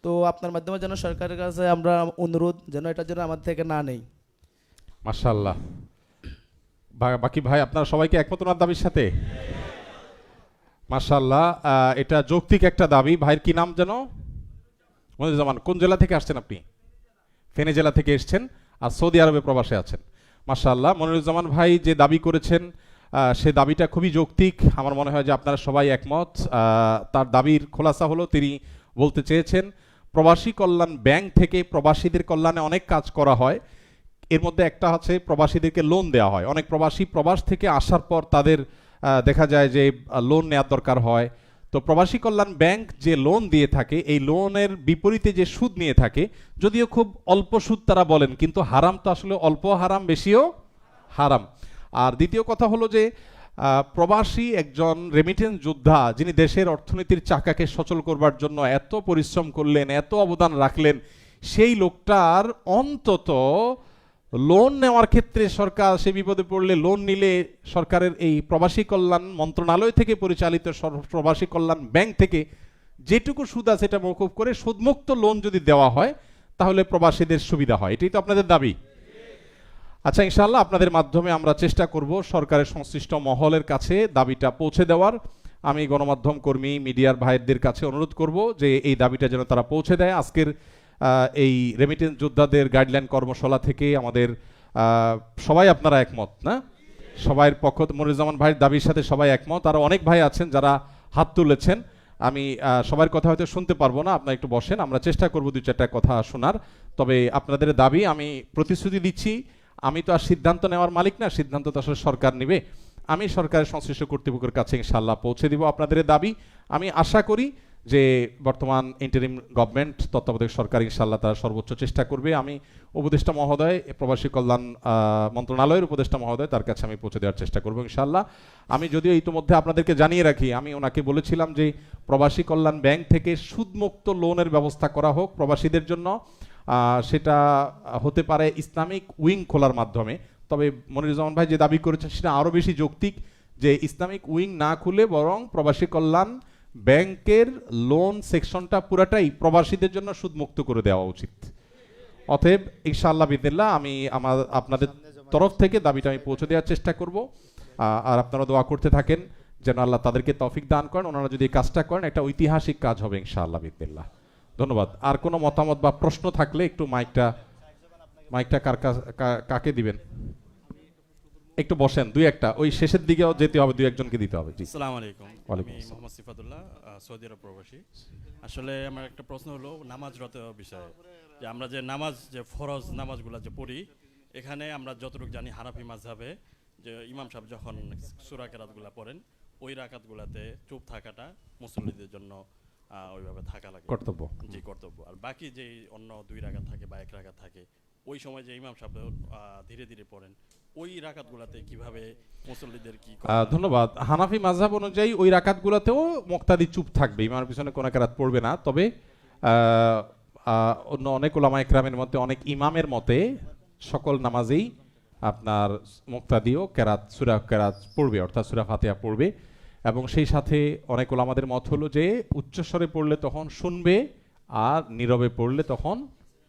S2: তো আপনার মাধ্যমে যেন সরকারের কাছে আমরা অনুরোধ যেন এটা যেন আমাদের থেকে না নেই।
S1: মাশাআল্লাহ। বাকি ভাই আপনারা সবাইকে একমত ওনার দাবির সাথে? মাশাআল্লাহ, এটা যৌক্তিক একটা দাবি। ভাইয়ের কি নাম যেন? মনিরুজ্জামান। কোন জেলা থেকে আসছেন আপনি? ফেনী জেলা থেকে এসেছেন, আর সৌদি আরবে প্রবাসে আছেন। মাশাআল্লাহ, মনিরুজ্জামান ভাই যে দাবি করেছেন সে দাবিটা খুবই যৌক্তিক। আমার মনে হয় যে আপনারা সবাই একমত। তার দাবির খোলাসা হলো, তিনি বলতে চেয়েছেন প্রবাসী কল্যাণ ব্যাংক থেকে প্রবাসীদের কল্যাণে অনেক কাজ করা হয়। এর মধ্যে একটা হচ্ছে প্রবাসীদেরকে লোন দেওয়া হয়। অনেক প্রবাসী প্রবাস থেকে আসার পর তাদের দেখা যায় যে লোন নেওয়ার দরকার হয়। তো প্রবাসী কল্যাণ ব্যাংক যে লোন দিয়ে থাকে, এই লোনের বিপরীতে যে সুদ নিয়ে থাকে, যদিও খুব অল্প সুদ তারা বলেন, কিন্তু হারাম তো আসলে অল্প হারাম, বেশিও হারাম। আর দ্বিতীয় কথা হলো যে প্রবাসী একজন রেমিটেন্স যোদ্ধা, যিনি দেশের অর্থনীতির চাকাকে সচল করবার জন্য এত পরিশ্রম করলেন, এত অবদান রাখলেন, সেই লোকটার অন্তত লোন নেওয়ার ক্ষেত্রে সরকার সে বিপদে পড়লে লোন নিলে সরকারের এই প্রবাসী কল্যাণ মন্ত্রণালয় থেকে পরিচালিত প্রবাসী কল্যাণ ব্যাংক থেকে যেটুকু সুদ আছে সেটা মওকুফ করে সুদমুক্ত লোন যদি দেওয়া হয় তাহলে প্রবাসীদের সুবিধা হয়। এটাই তো আপনাদের দাবি। আচ্ছা, ইনশাআল্লাহ আপনাদের মাধ্যমে আমরা চেষ্টা করব সরকারের সংশ্লিষ্ট মহলের কাছে দাবিটা পৌঁছে দেওয়ার। আমি গণমাধ্যম কর্মী, মিডিয়ার ভাইদের কাছে অনুরোধ করব যে এই দাবিটা যেন তারা পৌঁছে দেয়। আজকের এই রেমিটেন্স যোদ্ধাদের গাইডলাইন কর্মশালা থেকে আমাদের সবাই আপনারা একমত না? সবাই পক্ষ, মনিরুজ্জামান ভাইয়ের দাবির সাথে সবাই একমত। আরও অনেক ভাই আছেন যারা হাত তুলেছেন। আমি সবার কথা হয়তো শুনতে পারবো না, আপনারা একটু বসেন, আমরা চেষ্টা করব 2-4টা কথা শোনার। তবে আপনাদের দাবি আমি প্রতিশ্রুতি দিচ্ছি, আমি তো আর সিদ্ধান্ত নেওয়ার মালিক না, সিদ্ধান্ত তো আসলে সরকার নেবে। আমি সরকারের সংশ্লিষ্ট কর্তৃপক্ষের কাছে ইনশাআল্লাহ পৌঁছে দিব আপনাদের দাবি। আমি আশা করি যে বর্তমান ইন্টারিম গভর্নমেন্ট, তত্ত্বাবধায়ক সরকার ইনশাআল্লাহ তারা সর্বোচ্চ চেষ্টা করবে। আমি উপদেষ্টা মহোদয়, প্রবাসী কল্যাণ মন্ত্রণালয়ের উপদেষ্টা মহোদয়, তার কাছে আমি পৌঁছে দেওয়ার চেষ্টা করব ইনশাআল্লাহ। আমি যদিও ইতিমধ্যে আপনাদেরকে জানিয়ে রাখি, আমি ওনাকে বলেছিলাম যে প্রবাসী কল্যাণ ব্যাংক থেকে সুদমুক্ত লোনের ব্যবস্থা করা হোক প্রবাসীদের জন্য। সেটা হতে পারে ইসলামিক উইং খোলার মাধ্যমে। তবে মনিরুজ্জামান ভাই যে দাবি করেছেন সেটা আরও বেশি যৌক্তিক, যে ইসলামিক উইং না খুলে বরং প্রবাসী কল্যাণ ব্যাংকের লোন সেকশনটা পুরাটাই প্রবাসীদের জন্য সুদমুক্ত করে দেওয়া উচিত। অতএব ইনশাআল্লাহ বিদিল্লাহ আমি আপনাদের তরফ থেকে দাবিটা আমি পৌঁছে দেওয়ার চেষ্টা করব। আর আপনারা দোয়া করতে থাকেন যেন আল্লাহ তাদেরকে তৌফিক দান করেন। ওনারা যদি এই কাজটা করেন একটা ঐতিহাসিক কাজ হবে ইনশাআল্লাহ বিদিল্লাহ। ধন্যবাদ। আর কোনো মতামত বা প্রশ্ন থাকলে একটু মাইকটা কাকে দিবেন? একটু বসেন, 2-1টা ওই শেষের দিকেও যেতে হবে, 2-1জনকে দিতে হবে। জি,
S3: আসসালামু আলাইকুম।
S1: ওয়ালাইকুম
S3: আমি
S1: আসসালাম।
S3: মোহাম্মদ সিফাতুল্লাহ, সৌদি আরব প্রবাসী। আসলে আমার একটা প্রশ্ন হলো নামাজরত বিষয়ে, যে আমরা যে নামাজ, যে ফরজ নামাজগুলো যে পড়ি, এখানে আমরা যতটুকু জানি হানাফি মাযহাবে যে ইমাম সাহেব যখন সূরা কেরাতগুলো পড়েন, ওই রাকাতগুলোতে চুপ থাকাটা মুসল্লিদের জন্য ওইভাবে থাকা লাগে,
S1: কর্তব্য।
S3: জি কর্তব্য। আর বাকি যে অন্য 2 রাকাত থাকে বা 1 রাকাত থাকে, ওই সময় যে ইমাম সাহেব ধীরে ধীরে পড়েন, ওই রাকাতগুলোতে কিভাবে মুসল্লিদের কি
S1: ধন্যবাদ। হানাফি মাযহাব অনুযায়ী ওই রাকাতগুলোতেও মুক্তাদি চুপ থাকবে, ইমামের পিছনে কোনো রাকাত পড়বে না। তবে অন্য অনেক উলামা ইকরামের মতে, অনেক ইমামের মতে সকল নামাজেই আপনার মুক্তাদিও কেরাত, সূরা কেরাত পড়বে, অর্থাৎ সূরা ফাতিহা পড়বে। এবং সেই সাথে অনেক উলামাদের মত হলো যে উচ্চস্বরে পড়লে তখন শুনবে, আর নীরবে পড়লে তখন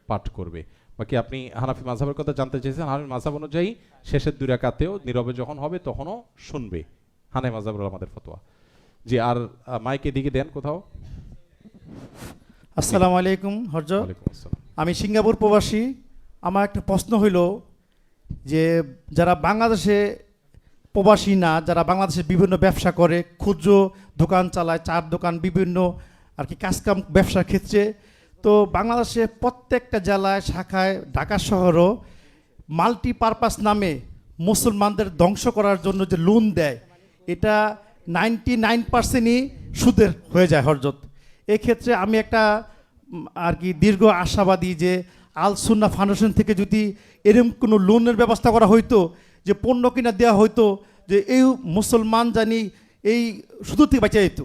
S1: পাঠ করবে। বাকি আপনি হানাফি মাযহাবের কথা জানতে চেয়েছেন, হানাফি মাযহাব অনুযায়ী শেষের 2 রাকাতেও নীরবে যখন হবে তখনও শুনবে, হানাফি মাযহাবের আমাদের ফতোয়া। জি, আর মাইক এদিকে দেন কোথাও।
S4: আসসালামু আলাইকুম হরজ।
S1: ওয়ালাইকুম আসসালাম।
S4: আমি সিঙ্গাপুর প্রবাসী। আমার একটা প্রশ্ন হইল যে যারা বাংলাদেশে প্রবাসী না, যারা বাংলাদেশে বিভিন্ন ব্যবসা করে, ক্ষুদ্র দোকান চালায়, চার দোকান, বিভিন্ন আর কি কাজকাম ব্যবসার ক্ষেত্রে, তো বাংলাদেশে প্রত্যেকটা জেলায় শাখায়, ঢাকা শহরও মাল্টিপারপাস নামে মুসলমানদের ধ্বংস করার জন্য যে লোন দেয়, এটা 99%ই সুদের হয়ে যায় হরজত। এক্ষেত্রে আমি একটা আর কি দীর্ঘ আশাবাদী যে আল সুন্নাহ ফাউন্ডেশন থেকে যদি এরকম কোনো লোনের ব্যবস্থা করা হইতো, যে পণ্য কিনা দেওয়া হইতো, যে এই মুসলমান জানি এই সুদ থেকে বাঁচা যেত,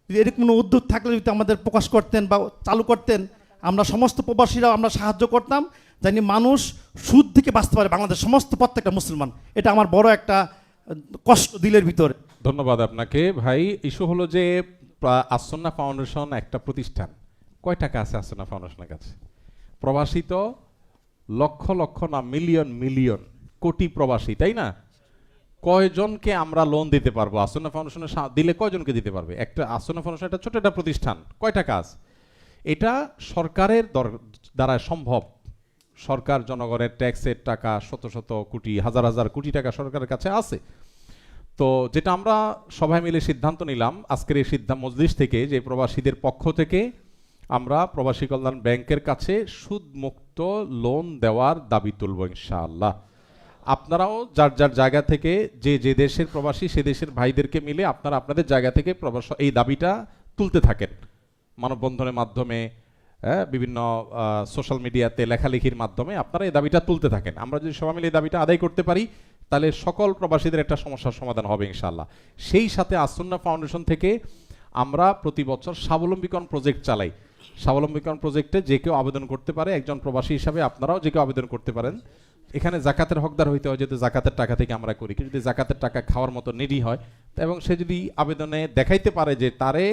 S4: যদি এরকম কোনো উদ্যোগ থাকলে যদি আমাদের প্রকাশ করতেন বা চালু করতেন, আমরা সমস্ত প্রবাসীরা আমরা সাহায্য করতাম, জানি মানুষ সুদ থেকে বাঁচতে পারে বাংলাদেশ সমস্ত প্রত্যেকটা মুসলমান। এটা আমার বড় একটা কষ্ট দিলের ভিতরে।
S1: ধন্যবাদ আপনাকে ভাই। ইস্যু হলো যে আসন্না ফাউন্ডেশন একটা প্রতিষ্ঠান, কয় টাকা আছে আসন্না ফাউন্ডেশনের কাছে? প্রবাসী তো লক্ষ লক্ষ না, মিলিয়ন মিলিয়ন, কোটি প্রবাসী, তাই না? কয়জনকে আমরা লোন দিতে পারবো? আসন্না ফাউন্ডেশনে দিলে কয়জনকে দিতে পারবে? একটা আসন্না ফাউন্ডেশন একটা ছোট একটা প্রতিষ্ঠান, কয় টাকা আছে? এটা সরকারের দ্বারা সম্ভব। সরকার জনগণের ট্যাক্সের টাকা শত শত কোটি, হাজার হাজার কোটি টাকা সরকারের কাছে আছে। তো যেটা আমরা সবাই মিলে সিদ্ধান্ত নিলাম আজকের এই সিদ্ধান্ত মজলিস থেকে, যে প্রবাসীদের পক্ষ থেকে আমরা প্রবাসী কল্যাণ ব্যাংকের কাছে সুদ মুক্ত লোন দেওয়ার দাবি তুলব ইনশাআল্লাহ। আপনারাও যার যার জায়গা থেকে, যে যে দেশের প্রবাসী সে দেশের ভাইদেরকে মিলে আপনারা আপনাদের জায়গা থেকে এই দাবিটা তুলতে থাকেন, মানববন্ধনের মাধ্যমে, বিভিন্ন সোশ্যাল মিডিয়াতে লেখালেখির মাধ্যমে আপনারা এই দাবিটা তুলতে থাকেন। আমরা যদি সবাই মিলে এই দাবিটা আদায় করতে পারি, তাহলে সকল প্রবাসীদের একটা সমস্যার সমাধান হবে ইনশাআল্লাহ। সেই সাথে আসন্না ফাউন্ডেশন থেকে আমরা প্রতি বছর স্বাবলম্বীকরণ প্রজেক্ট চালাই। স্বাবলম্বীকরণ প্রজেক্টে যে কেউ আবেদন করতে পারে, একজন প্রবাসী হিসাবে আপনারাও যে কেউ আবেদন করতে পারেন। এখানে জাকাতের হকদার হইতে হয়, যেহেতু জাকাতের টাকা থেকে আমরা করি। যদি জাকাতের টাকা খাওয়ার মতো নিডি হয়, এবং সে যদি আবেদনে দেখাইতে পারে যে তারে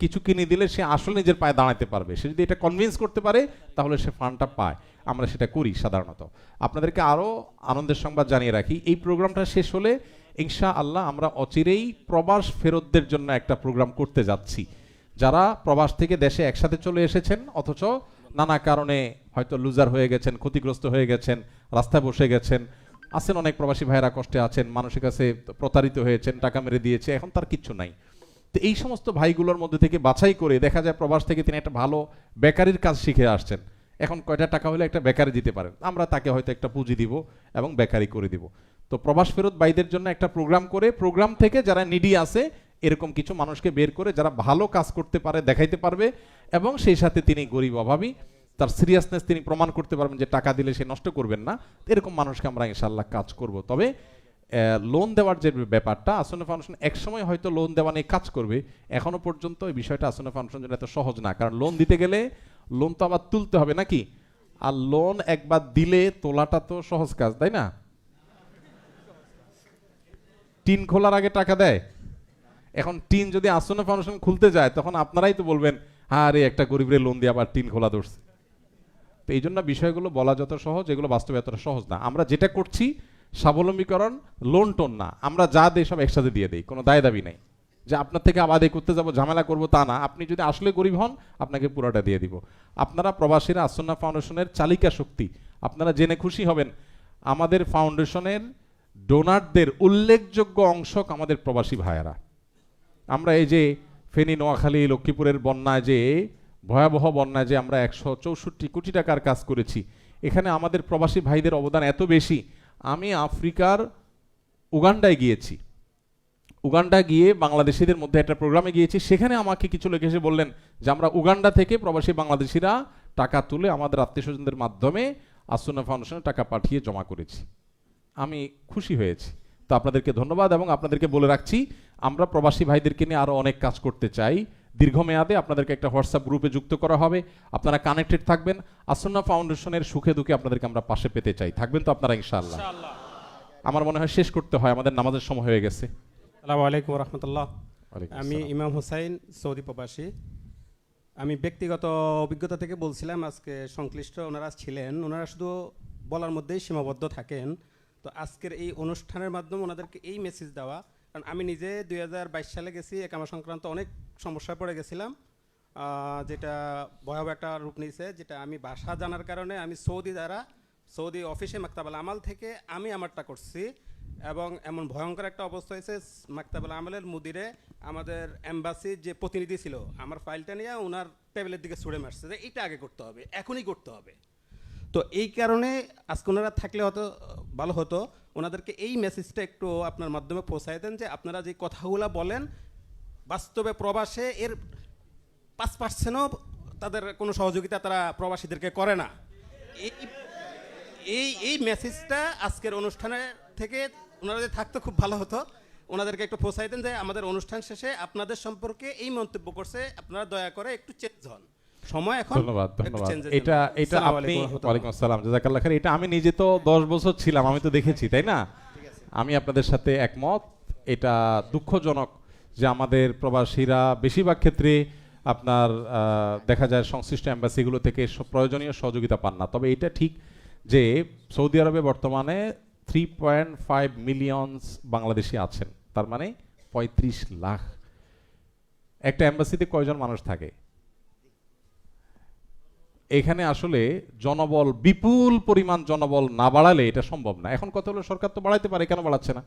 S1: কিছু কিনে দিলে সে আসলে নিজের পায়ে দাঁড়াতে পারবে, সে যদি এটা কনভিন্স করতে পারে, তাহলে সে ফান্ডটা পায়। আমরা সেটা করি সাধারণত। আপনাদেরকে আরও আনন্দের সংবাদ জানিয়ে রাখি, এই প্রোগ্রামটা শেষ হলে ইনশাআল্লাহ আমরা অচিরেই প্রবাস ফেরতদের জন্য একটা প্রোগ্রাম করতে যাচ্ছি। যারা প্রবাস থেকে দেশে একসাথে চলে এসেছেন, অথচ নানা কারণে হয়তো লুজার হয়ে গেছেন, ক্ষতিগ্রস্ত হয়ে গেছেন, রাস্তায় বসে গেছেন, আছেন অনেক প্রবাসী ভাইয়েরা কষ্টে আছেন, মানুষের কাছে প্রতারিত হয়েছেন, টাকা মেরে দিয়েছে, এখন তার কিচ্ছু নাই। তো এই সমস্ত ভাইগুলোর মধ্যে থেকে বাছাই করে দেখা যায় প্রবাস থেকে তিনি একটা ভালো বেকারির কাজ শিখে আসছেন, এখন কয়টা টাকা হলে একটা বেকারি দিতে পারেন, আমরা তাকে হয়তো একটা পুঁজি দিব এবং বেকারি করে দিব। তো প্রবাস ফেরত ভাইদের জন্য একটা প্রোগ্রাম করে, প্রোগ্রাম থেকে যারা নিডি আছে এরকম কিছু মানুষকে বের করে যারা ভালো কাজ করতে পারে দেখাইতে পারবে, এবং সেই সাথে তিনি গরিব অভাবী, তার সিরিয়াসনেস তিনি প্রমাণ করতে পারবেন যে টাকা দিলে সে নষ্ট করবেন না, এরকম মানুষকে আমরা ইনশাআল্লাহ কাজ করব। তবে লোন দেওয়ার যে ব্যাপারটা, আসন্না ফাউন্ডেশন একসময় হয়তো লোন দেওয়া নিয়ে কাজ করবে, এখনো পর্যন্ত এই বিষয়টা আসন্না ফাউন্ডেশন জন্য এত সহজ না। কারণ লোন দিতে গেলে লোন তো আবার তুলতে হবে নাকি, আর লোন একবার দিলে তোলাটা তো সহজ কাজ, তাই না? টিন খোলার আগে টাকা দেয়। এখন টিন যদি আসন্না ফাউন্ডেশন খুলতে যায়, তখন আপনারাই তো বলবেন, হ্যাঁ রে একটা গরিবরে লোন দিয়ে আবার টিন খোলা ধরছে। তো এই জন্য বিষয়গুলো বলা যত সহজ, এগুলো বাস্তবে এতটা সহজ না। আমরা যেটা করছি স্বাবলম্বীকরণ, লোন টোন না, আমরা যা দেই সব একসাথে দিয়ে দেই, কোনো দায় দাবি নেই যে আপনার থেকে আবাদে করতে যাব, ঝামেলা করব, তা না। আপনি যদি আসলে গরিব হন, আপনাকে পুরোটা দিয়ে দিব। আপনারা প্রবাসীরা আসন্না ফাউন্ডেশনের চালিকা শক্তি, আপনারা জেনে খুশি হবেন আমাদের ফাউন্ডেশনের ডোনারদের উল্লেখযোগ্য অংশ আমাদের প্রবাসী ভাইয়েরা। আমরা এই যে ফেনী, নোয়াখালী, লক্ষ্মীপুরের বন্যায়, যে ভয়াবহ বন্যায় যে আমরা 164 কোটি টাকার কাজ করেছি, এখানে আমাদের প্রবাসী ভাইদের অবদান এত বেশি। আমি আফ্রিকার উগান্ডায় গিয়েছি, উগান্ডা গিয়ে বাংলাদেশিদের মধ্যে একটা প্রোগ্রামে গিয়েছি, সেখানে আমাকে কিছু লোক এসে বললেন যে আমরা উগান্ডা থেকে প্রবাসী বাংলাদেশিরা টাকা তুলে আমাদের আত্মীয় স্বজনদের মাধ্যমে আসুন্না ফাউন্ডেশনে টাকা পাঠিয়ে জমা করেছি। আমি খুশি হয়েছি। তো আপনাদেরকে ধন্যবাদ, এবং আপনাদেরকে বলে রাখছি আমরা প্রবাসী ভাইদেরকে নিয়ে আরও অনেক কাজ করতে চাই। দীর্ঘমেয়াদে আপনাদেরকে একটা হোয়াটসঅ্যাপ গ্রুপে যুক্ত করা হবে, আপনারা কানেক্টেড থাকবেন। আসুন্না ফাউন্ডেশনের সুখে দুঃখে আপনাদেরকে আমরা পাশে পেতে চাই। থাকবেন তো আপনারা ইনশাআল্লাহ? আমার মনে হয় শেষ করতে হয়, আমাদের নামাজের সময় হয়ে গেছে।
S5: আসসালামু আলাইকুম রহমতুল্লাহ।
S1: ওয়ালাইকুম
S5: আমি
S1: আসসালাম।
S5: ইমাম হুসাইন, সৌদি প্রবাসী। আমি ব্যক্তিগত অভিজ্ঞতা থেকে বলছিলাম, আজকে সংশ্লিষ্ট ওনারা ছিলেন, ওনারা শুধু বলার মধ্যেই সীমাবদ্ধ থাকেন। তো আজকের এই অনুষ্ঠানের মাধ্যমে ওনাদেরকে এই মেসেজ দেওয়া, কারণ আমি নিজে 2022 সালে গেছি, একামা সংক্রান্ত অনেক সমস্যায় পড়ে গেছিলাম, যেটা ভয়াবহ একটা রূপ নিয়েছে, যেটা আমি ভাষা জানার কারণে আমি সৌদি অফিসে মাকতাবুল আমাল থেকে আমি আমারটা করছি, এবং এমন ভয়ঙ্কর একটা অবস্থা হয়েছে, মাকতাবুল আমালের মুদিরে আমাদের এম্বাসির যে প্রতিনিধি ছিল আমার ফাইলটা নিয়ে ওনার টেবিলের দিকে ছুঁড়ে মারছে যে এইটা আগে করতে হবে, এখনই করতে হবে। তো এই কারণে আজকে ওনারা থাকলে হয়তো ভালো হতো, ওনাদেরকে এই মেসেজটা একটু আপনার মাধ্যমে পৌঁছায় দেন যে আপনারা যে কথাগুলো বলেন বাস্তবে প্রবাসে এর 5%ও তাদের কোনো সহযোগিতা তারা প্রবাসীদেরকে করে না। এই মেসেজটা আজকের অনুষ্ঠানে থেকে ওনারা যদি থাকতো খুব ভালো হতো, ওনাদেরকে একটু পৌঁছাই দেন যে আমাদের অনুষ্ঠান শেষে আপনাদের সম্পর্কে এই মন্তব্য করছে, আপনারা দয়া করে একটু চেঞ্জ হন, সময় এখন।
S1: ধন্যবাদ
S5: একটু
S1: ধন্যবাদ।
S5: change এর
S1: এটা
S5: জন্য।
S1: এটা
S5: আসসালামু
S1: আপনি,
S5: আলাইকুম রহমতুল্লাহ।
S1: ওয়ালাইকুম আসসালাম, জাযাকাল্লাহ খাইর। এটা আমি নিজে তো 10 বছর ছিলাম, আমি তো দেখেছি, তাই না? আমি আপনাদের সাথে একমত। এটা দুঃখজনক যে আমাদের প্রবাসীরা বেশিরভাগ ক্ষেত্রে আপনার দেখা যায় সংশ্লিষ্ট এম্বাসিগুলো থেকে প্রয়োজনীয় সহযোগিতা পান না। তবে এটা ঠিক যে সৌদি আরবে বর্তমানে 3.5 মিলিয়ন বাংলাদেশি আছেন, তার মানে 35 লাখ। একটা এম্বাসিতে কয়জন মানুষ থাকে? এখানে আসলে জনবল, বিপুল পরিমাণ জনবল না বাড়ালে এটা সম্ভব না। এখন কথা হলো সরকার তো বাড়াইতে পারে, কেন বাড়াচ্ছে না?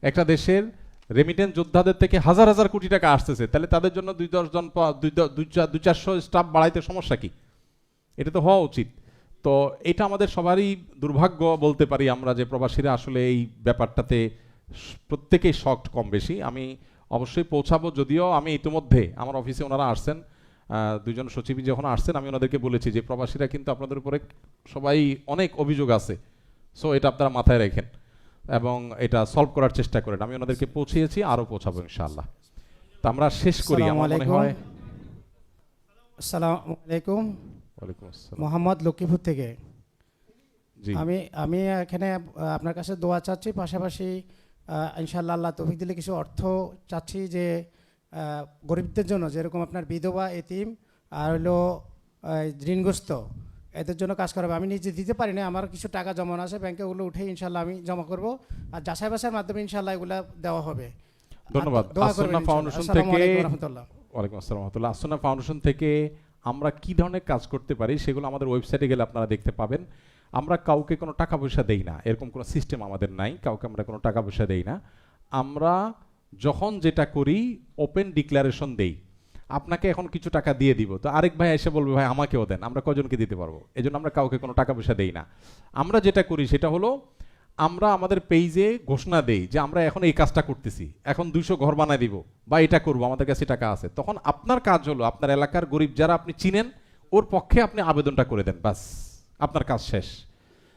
S1: একটা দেশের রেমিটেন্স যোদ্ধাদের থেকে হাজার হাজার কোটি টাকা আসতেছে, তাহলে তাদের জন্য 2-10 জন 200-400 স্টাফ বাড়াইতে সমস্যা কি? এটা তো হওয়া উচিত। তো এটা আমাদের সবারই দুর্ভাগ্য বলতে পারি আমরা, যে প্রবাসীরা আসলে এই ব্যাপারটাতে প্রত্যেকেই শকড কম বেশি। আমি অবশ্যই পৌঁছাবো, যদিও আমি ইতিমধ্যে আমার অফিসে ওনারা আসছেন, দুজন সচিবই যখন আসছেন আমি ওনাদেরকে বলেছি যে প্রবাসীরা কিন্তু আপনাদের উপরে সবাই অনেক অভিযোগ আছে, সো এটা আপনারা মাথায় রাখেন এবং এটা সলভ করার চেষ্টা করেন। আমি ওনাদেরকে পৌঁছিয়েছি, আরও পৌঁছাবো ইনশাআল্লাহ। তো আমরা শেষ করি, আমার মনে হয়।
S4: আসসালামু আলাইকুম।
S1: ওয়ালাইকুম আসসালাম।
S4: মোহাম্মদ লক্ষ্মীপুর থেকে।
S1: জি,
S4: আমি এখানে আপনার কাছে দোয়া চাচ্ছি, পাশাপাশি ইনশাআল্লাহ আল্লাহ তৌফিক দিলে কিছু অর্থ চাচ্ছি, যে গরিবদের জন্য, যেরকম আপনার বিধবা, এতিম আর হলো ঋণগ্রস্ত, এদের জন্য কাজ করাবে। আমি নিজে দিতে পারি না, আমার কিছু টাকা জমানো আছে ব্যাংকে, ওগুলো উঠে ইনশাআল্লাহ আমি জমা করব, আর যাচাই বাছাইয়ের মাধ্যমে ইনশাআল্লাহ এগুলো দেওয়া হবে।
S1: ধন্যবাদ।
S4: দোয়া করবেন
S1: আসুন্না
S4: ইনশাআল্লাহ।
S1: ফাউন্ডেশন
S4: আসসালামু
S1: থেকে,
S4: আলাইকুম রহমতুল্লাহ।
S1: ওয়ালাইকুম আসসালাম রহমতুল্লাহ। আসুন্না ফাউন্ডেশন থেকে আমরা কি ধরনের কাজ করতে পারি সেগুলো আমাদের ওয়েবসাইটে গেলে আপনারা দেখতে পাবেন। আমরা কাউকে কোনো টাকা পয়সা দেই না, এরকম কোনো সিস্টেম আমাদের নাই, কাউকে আমরা কোনো টাকা পয়সা দেই না। আমরা যখন যেটা করি ওপেন ডিক্লারেশন দেই, আপনাকে এখন কিছু টাকা দিয়ে দিব, তো আরেক ভাই এসে বলবে ভাই আমাকেও দেন, আমরা কজনকে দিতে পারবো? এই জন্য আমরা কাউকে কোনো টাকা পয়সা দেই না। আমরা যেটা করি সেটা হলো আমরা আমাদের পেজে ঘোষণা দেই যে আমরা এখন এই কাজটা করতেছি, এখন 200 ঘর বানায় দিব বা এটা করবো, আমাদের কাছে টাকা আছে। তখন আপনার কাজ হলো আপনার এলাকার গরিব যারা আপনি চিনেন ওর পক্ষে আপনি আবেদনটা করে দেন, বাস আপনার কাজ শেষ।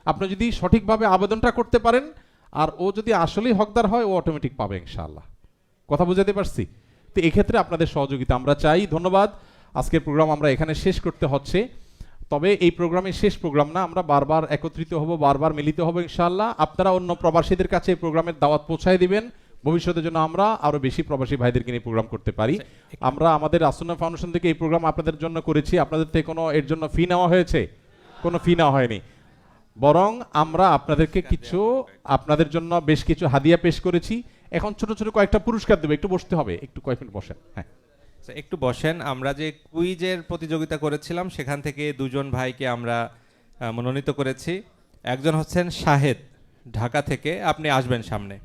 S1: আপনি যদি সঠিকভাবে আবেদনটা করতে পারেন আর ও যদি আসলেই হকদার হয়, ও অটোমেটিক পাবে ইনশাআল্লাহ। কথা বুঝাতে পারছি? তো এক্ষেত্রে আপনাদের সহযোগিতা আমরা চাই। ধন্যবাদ। আজকের প্রোগ্রাম আমরা এখানে শেষ করতে হচ্ছে, তবে এই প্রোগ্রামের শেষ প্রোগ্রাম না, আমরা বারবার একত্রিত হব, বারবার মিলিত হব ইনশাআল্লাহ। আপনারা অন্য প্রবাসীদের কাছে এই প্রোগ্রামের দাওয়াত পৌঁছায় দিবেন, ভবিষ্যতের জন্য আমরা আরো বেশি প্রবাসী ভাইদেরকে নিয়ে প্রোগ্রাম করতে পারি। আমরা আমাদের আসুন্না ফাউন্ডেশন থেকে এই প্রোগ্রাম আপনাদের জন্য করেছি, আপনাদের থেকে কোনো এর জন্য ফি নেওয়া হয়েছে? কোনো ফি নেওয়া হয়নি, বরং আমরা আপনাদেরকে কিছু, আপনাদের জন্য বেশ কিছু হাদিয়া পেশ করেছি। এখন ছোট ছোট কয়েকটা পুরস্কার দেবো, একটু বসতে হবে, একটু কয়েক মিনিট বসেন। হ্যাঁ,
S6: একটু বসেন। আমরা যে কুইজের প্রতিযোগিতা করেছিলাম সেখান থেকে দুজন ভাইকে আমরা মনোনীত করেছি। একজন হচ্ছেন শাহেদ, ঢাকা থেকে। আপনি আসবেন সামনে।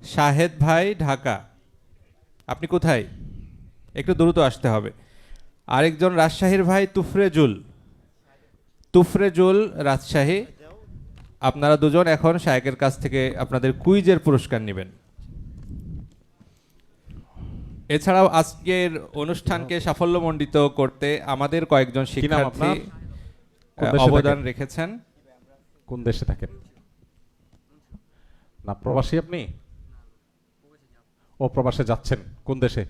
S6: শাহেদ ভাই, ঢাকা। আপনি কোথায়? একটু দ্রুত আসতে হবে। আরেকজন রাজশাহীর ভাই তুফরেজুল, রাজশাহী। আপনারা দুজন এখন শাহেকের কাছ থেকে আপনাদের কুইজের পুরস্কার নেবেন। এছাড়াও আজকের অনুষ্ঠানকে সাফল্যমণ্ডিত করতে আমাদের কয়েকজন
S1: নাম
S6: শিক্ষার্থী
S1: আপনার? কোন দেশে
S6: অবদান
S1: থাকেন?
S6: রেখেছেন।
S1: কোন দেশে থাকেন? না প্রবাসী আপনি? ও প্রবাসে যাচ্ছেন কোন দেশে?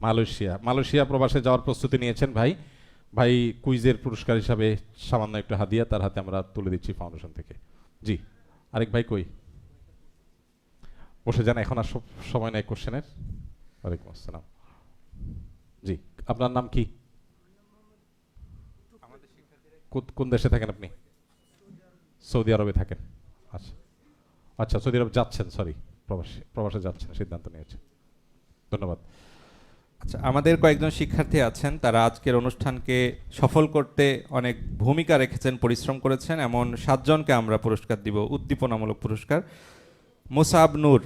S1: মালয়েশিয়া। মালয়েশিয়া প্রবাসে যাওয়ার প্রস্তুতি নিয়েছেন ভাই। ভাই কুইজের পুরস্কার হিসাবে সামান্য একটা হাদিয়া তার হাতে আমরা তুলে দিচ্ছি ফাউন্ডেশন থেকে। জি, আরেক ভাই কই? বসে যান, এখন আর সময় নাই কোশ্চেনের। ওয়ালাইকুম আসসালাম। জি, আপনার নাম কি? কোন দেশে থাকেন আপনি? সৌদি আরবে থাকেন। আচ্ছা আচ্ছা, সৌদি আরব যাচ্ছেন, সরি, প্রবাসে যাচ্ছেন, সিদ্ধান্ত নিয়েছেন। ধন্যবাদ।
S6: আচ্ছা, আমাদের কয়েকজন শিক্ষার্থী আছেন, তারা আজকের অনুষ্ঠানকে সফল করতে অনেক ভূমিকা রেখেছেন, পরিশ্রম করেছেন। এমন 7 জনকে আমরা পুরস্কার দিব, উদ্দীপনামূলক পুরস্কার। মুসাব নূর,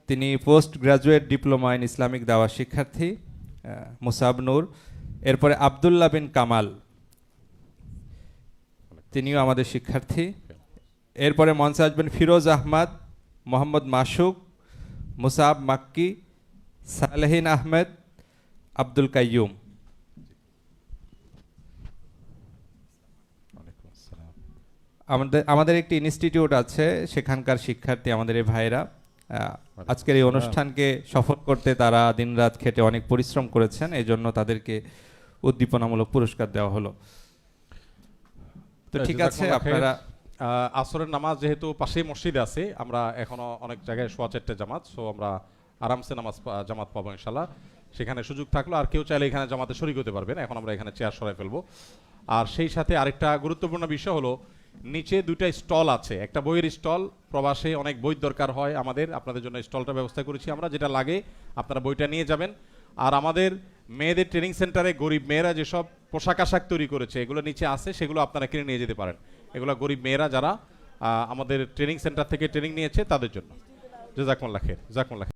S6: তিনি post graduate diploma in Islamic দাওয়া শিক্ষার্থী, মুসাব নূর। এরপরে আব্দুল্লাহ বিন কামাল, তিনিও আমাদের শিক্ষার্থী। এরপরে মঞ্চে আসবেন ফিরোজ আহমদ, মোহাম্মদ মাসুক, মুসাব মাক্কি, সালেহিন আহমেদ, আব্দুল কাইয়ুম।
S1: ওয়ালাইকুম আসসালাম।
S6: আমাদের একটি ইনস্টিটিউট আছে, সেখানকার শিক্ষার্থী আমাদের এই ভাইরা। আজকের এই অনুষ্ঠানকে সফল করতে তারা দিনরাত খেটে অনেক পরিশ্রম করেছেন, এই জন্য তাদেরকে উদ্দীপনামূলক পুরস্কার দেওয়া হলো। তো ঠিক আছে, আপনারা
S1: আসরের নামাজ যেহেতু পাশেই মসজিদ আছে, আমরা এখনো অনেক জায়গায় সোয়া 4টে জামাত, সো আমরা আরামসে জামাত পাবো ইনশাল্লাহ। সেখানে সুযোগ থাকলো আর কেউ চাইলে এখানে জামাতে শরীক হতে পারবেন। এখন আমরা এখানে চেয়ার সরাই ফেলবো। আর সেই সাথে আরেকটা গুরুত্বপূর্ণ বিষয় হলো, নিচে 2টা স্টল আছে। একটা বইয়ের স্টল, প্রবাসে অনেক বই দরকার হয় আমাদের, আপনাদের জন্য স্টলটা ব্যবস্থা করেছি আমরা, যেটা লাগে আপনারা বইটা নিয়ে যাবেন। আর আমাদের মেয়েদের ট্রেনিং সেন্টারে গরিব মেয়েরা যেসব পোশাক আশাক তৈরি করেছে, এগুলো নিচে আছে, সেগুলো আপনারা কিনে নিয়ে যেতে পারেন। এগুলো গরিব মেয়েরা যারা আমাদের ট্রেনিং সেন্টার থেকে ট্রেনিং নিয়েছে তাদের জন্য। জাযাকুমুল্লাহ খাইর।